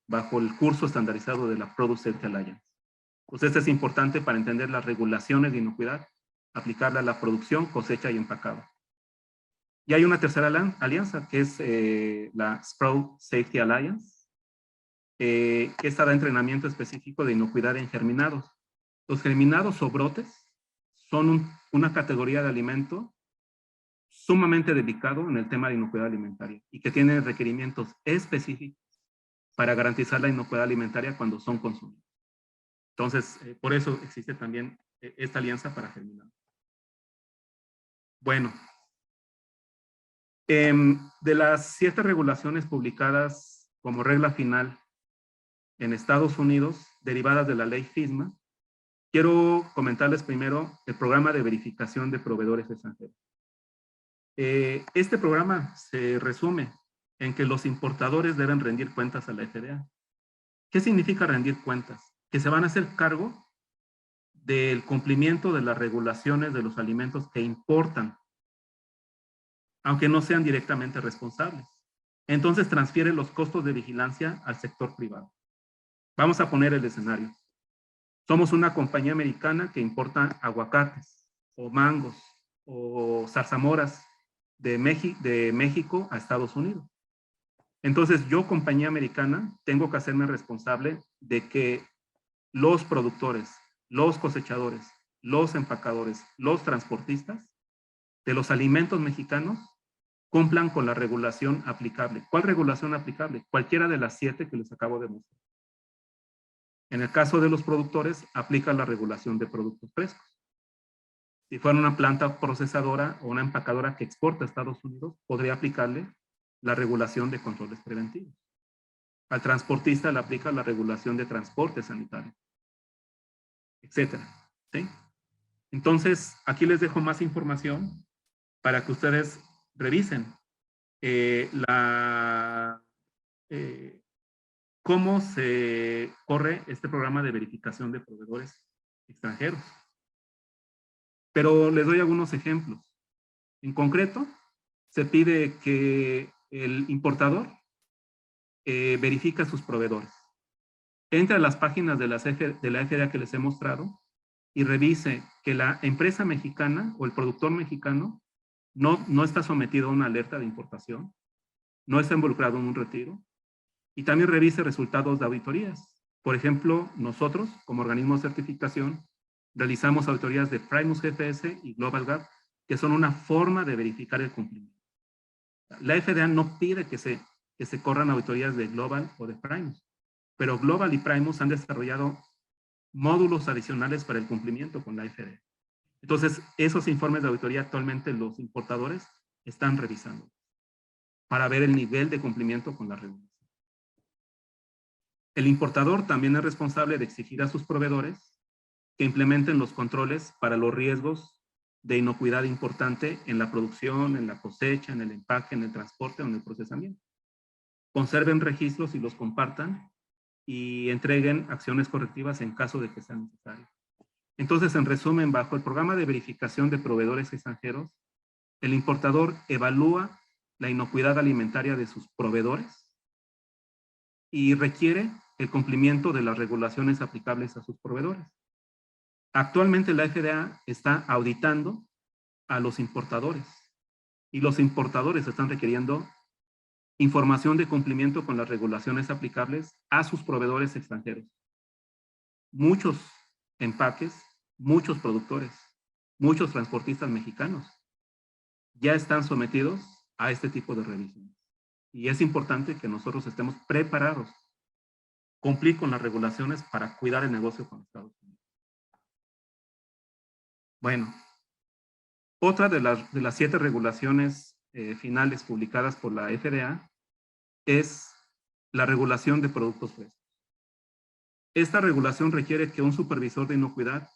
S3: bajo el curso estandarizado de la Produce Safety Alliance. Pues esto es importante para entender las regulaciones de inocuidad, aplicarla a la producción, cosecha y empacado. Y hay una tercera alianza, que es la Sprout Safety Alliance, que esta da entrenamiento específico de inocuidad en germinados. Los germinados o brotes son una categoría de alimento sumamente delicado en el tema de inocuidad alimentaria y que tiene requerimientos específicos para garantizar la inocuidad alimentaria cuando son consumidos. Entonces, por eso existe también esta alianza para germinados. Bueno, de las 7 regulaciones publicadas como regla final en Estados Unidos, derivadas de la ley FISMA, quiero comentarles primero el programa de verificación de proveedores extranjeros. Este programa se resume en que los importadores deben rendir cuentas a la FDA ¿Qué significa rendir cuentas? Que se van a hacer cargo del cumplimiento de las regulaciones de los alimentos que importan, aunque no sean directamente responsables. Entonces transfiere los costos de vigilancia al sector privado. Vamos a poner el escenario. Somos una compañía americana que importa aguacates, o mangos, o zarzamoras de México a Estados Unidos. Entonces, yo, compañía americana, tengo que hacerme responsable de que los productores, los cosechadores, los empacadores, los transportistas de los alimentos mexicanos cumplan con la regulación aplicable. ¿Cuál regulación aplicable? Cualquiera de las 7 que les acabo de mostrar. En el caso de los productores, aplica la regulación de productos frescos. Si fuera una planta procesadora o una empacadora que exporta a Estados Unidos, podría aplicarle la regulación de controles preventivos. Al transportista le aplica la regulación de transporte sanitario, etcétera. ¿Sí? Entonces, aquí les dejo más información para que ustedes revisen cómo se corre este programa de verificación de proveedores extranjeros. Pero les doy algunos ejemplos. En concreto, se pide que el importador verifique a sus proveedores. Entre a las páginas de la FDA que les he mostrado y revise que la empresa mexicana o el productor mexicano no está sometido a una alerta de importación, no está involucrado en un retiro, y también revise resultados de auditorías. Por ejemplo, nosotros, como organismo de certificación, realizamos auditorías de Primus GFS y Global Gap, que son una forma de verificar el cumplimiento. La FDA no pide que se corran auditorías de Global o de Primus, pero Global y Primus han desarrollado módulos adicionales para el cumplimiento con la FDA. Entonces, esos informes de auditoría actualmente los importadores están revisando para ver el nivel de cumplimiento con la regulación. El importador también es responsable de exigir a sus proveedores que implementen los controles para los riesgos de inocuidad importante en la producción, en la cosecha, en el empaque, en el transporte o en el procesamiento. Conserven registros y los compartan y entreguen acciones correctivas en caso de que sea necesario. Entonces, en resumen, bajo el programa de verificación de proveedores extranjeros, el importador evalúa la inocuidad alimentaria de sus proveedores y requiere el cumplimiento de las regulaciones aplicables a sus proveedores. Actualmente la FDA está auditando a los importadores y los importadores están requiriendo información de cumplimiento con las regulaciones aplicables a sus proveedores extranjeros. Muchos empaques, muchos productores, muchos transportistas mexicanos ya están sometidos a este tipo de revisiones. Y es importante que nosotros estemos preparados, cumplir con las regulaciones para cuidar el negocio con Estados Unidos. Bueno, otra de las 7 regulaciones finales publicadas por la FDA es la regulación de productos frescos. Esta regulación requiere que un supervisor de inocuidad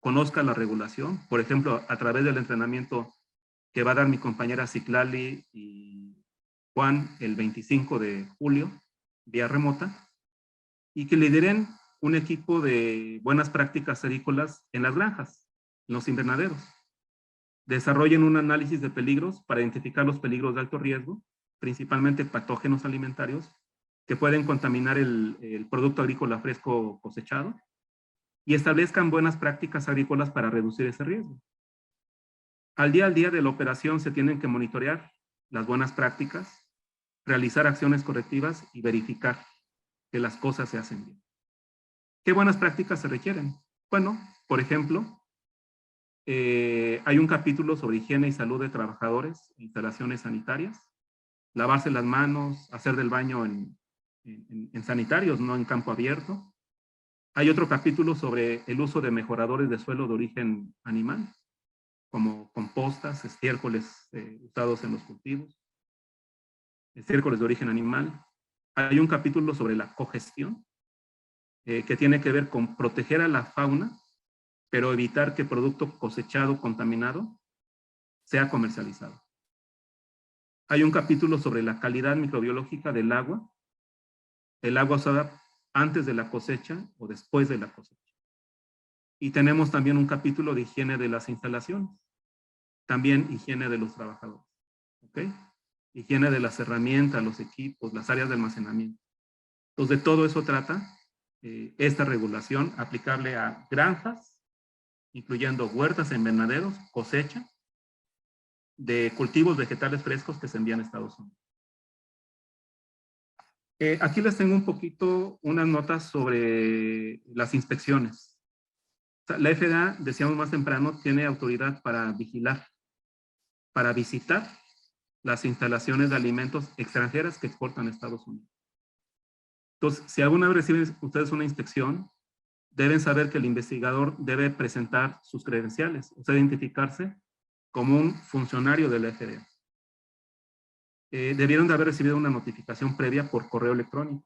S3: conozca la regulación, por ejemplo, a través del entrenamiento que va a dar mi compañera Citlali y Juan el 25 de julio, vía remota, y que lideren un equipo de buenas prácticas agrícolas en las granjas, en los invernaderos. Desarrollen un análisis de peligros para identificar los peligros de alto riesgo, principalmente patógenos alimentarios, que pueden contaminar el producto agrícola fresco cosechado, y establezcan buenas prácticas agrícolas para reducir ese riesgo. Al día de la operación se tienen que monitorear las buenas prácticas, realizar acciones correctivas y verificar que las cosas se hacen bien. ¿Qué buenas prácticas se requieren? Bueno, por ejemplo, hay un capítulo sobre higiene y salud de trabajadores e instalaciones sanitarias, lavarse las manos, hacer del baño en sanitarios, no en campo abierto. Hay otro capítulo sobre el uso de mejoradores de suelo de origen animal, como compostas, estiércoles usados en los cultivos, estiércoles de origen animal. Hay un capítulo sobre la cogestión, que tiene que ver con proteger a la fauna, pero evitar que producto cosechado contaminado sea comercializado. Hay un capítulo sobre la calidad microbiológica del agua el agua usada antes de la cosecha o después de la cosecha. Y tenemos también un capítulo de higiene de las instalaciones. También higiene de los trabajadores. ¿Ok? Higiene de las herramientas, los equipos, las áreas de almacenamiento. Entonces, de todo eso trata esta regulación aplicable a granjas, incluyendo huertas, invernaderos, cosecha, de cultivos vegetales frescos que se envían a Estados Unidos. Aquí les tengo un poquito unas notas sobre las inspecciones. O sea, la FDA, decíamos más temprano, tiene autoridad para vigilar, para visitar las instalaciones de alimentos extranjeras que exportan a Estados Unidos. Entonces, si alguna vez reciben ustedes una inspección, deben saber que el investigador debe presentar sus credenciales, o sea, identificarse como un funcionario de la FDA. Debieron de haber recibido una notificación previa por correo electrónico.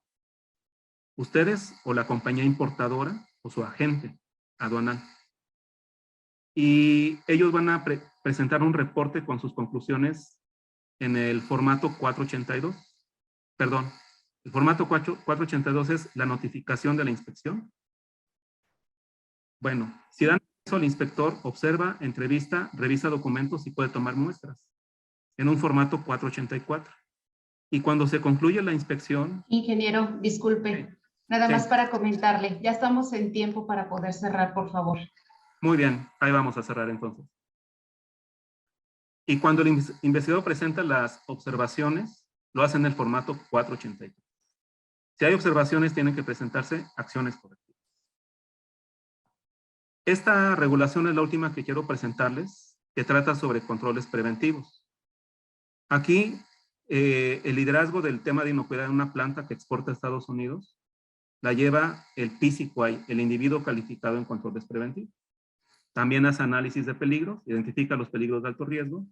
S3: Ustedes o la compañía importadora o su agente aduanal. Y ellos van a presentar un reporte con sus conclusiones en el formato 482. Perdón, el formato 482 es la notificación de la inspección. Bueno, si dan eso al inspector, observa, entrevista, revisa documentos y puede tomar muestras en un formato 484. Y cuando se concluye la inspección...
S2: Ingeniero, disculpe,
S3: Sí.
S2: nada
S3: Sí.
S2: más para comentarle, ya estamos en tiempo para poder cerrar, por favor.
S3: Muy bien, ahí vamos a cerrar entonces. Y cuando el investigador presenta las observaciones, lo hace en el formato 484. Si hay observaciones, tienen que presentarse acciones correctivas. Esta regulación es la última que quiero presentarles, que trata sobre controles preventivos. Aquí, el liderazgo del tema de inocuidad en una planta que exporta a Estados Unidos la lleva el PCQI, el individuo calificado en controles preventivos. También hace análisis de peligros, identifica los peligros de alto riesgo,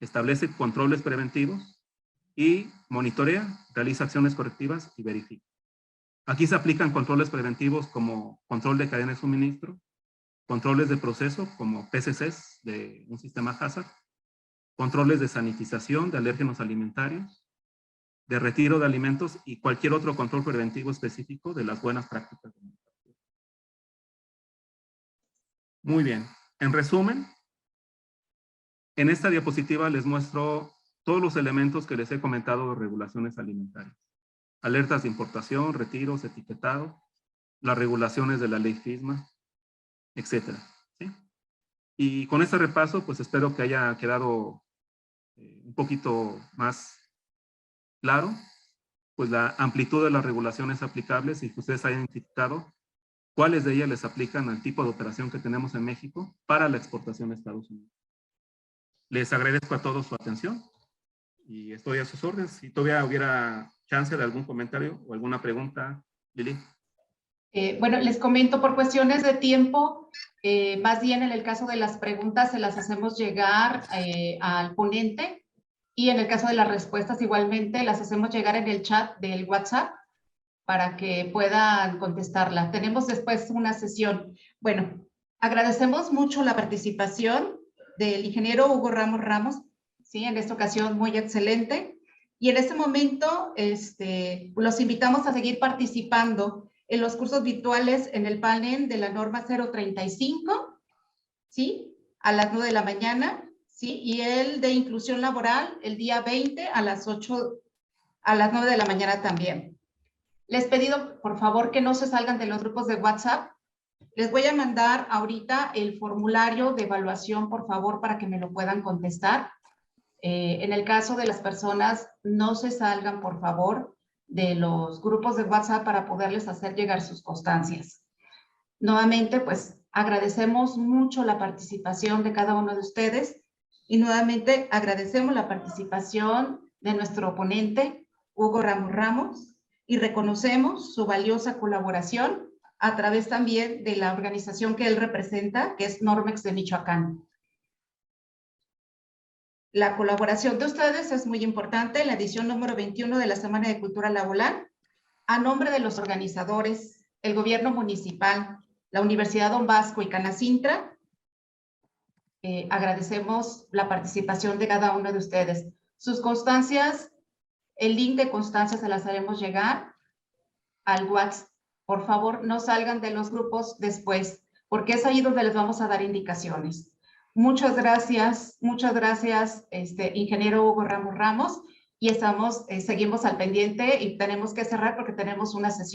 S3: establece controles preventivos y monitorea, realiza acciones correctivas y verifica. Aquí se aplican controles preventivos como control de cadena de suministro, controles de proceso como PCCs de un sistema HACCP, controles de sanitización de alérgenos alimentarios, de retiro de alimentos y cualquier otro control preventivo específico de las buenas prácticas. Muy bien. En resumen, en esta diapositiva les muestro todos los elementos que les he comentado de regulaciones alimentarias. Alertas de importación, retiros, etiquetado, las regulaciones de la ley FISMA, etcétera. ¿Sí? Y con este repaso, pues espero que haya quedado un poquito más claro, pues la amplitud de las regulaciones aplicables y que ustedes hayan identificado cuáles de ellas les aplican al tipo de operación que tenemos en México para la exportación a Estados Unidos. Les agradezco a todos su atención y estoy a sus órdenes. Si todavía hubiera chance de algún comentario o alguna pregunta, Lili.
S2: Bueno, les comento por cuestiones de tiempo, más bien en el caso de las preguntas se las hacemos llegar al ponente y en el caso de las respuestas igualmente las hacemos llegar en el chat del WhatsApp para que puedan contestarla. Tenemos después una sesión. Bueno, agradecemos mucho la participación del ingeniero Hugo Ramos, ¿sí? En esta ocasión muy excelente. Y en este momento los invitamos a seguir participando en los cursos virtuales en el panel de la norma 035, ¿sí? A las 9 de la mañana, ¿sí? Y el de inclusión laboral el día 20 a las 9 de la mañana también. Les pido, por favor, que no se salgan de los grupos de WhatsApp. Les voy a mandar ahorita el formulario de evaluación, por favor, para que me lo puedan contestar. En el caso de las personas, no se salgan, por favor, de los grupos de WhatsApp para poderles hacer llegar sus constancias. Nuevamente, pues, agradecemos mucho la participación de cada uno de ustedes y nuevamente agradecemos la participación de nuestro ponente, Hugo Ramos, y reconocemos su valiosa colaboración a través también de la organización que él representa, que es Normex de Michoacán. La colaboración de ustedes es muy importante en la edición número 21 de la Semana de Cultura Laboral. A nombre de los organizadores, el gobierno municipal, la Universidad Don Bosco y Canacintra, agradecemos la participación de cada uno de ustedes. Sus constancias, el link de constancias se las haremos llegar al WhatsApp. Por favor, no salgan de los grupos después, porque es ahí donde les vamos a dar indicaciones. Muchas gracias, ingeniero Hugo Ramos, y seguimos al pendiente y tenemos que cerrar porque tenemos una sesión.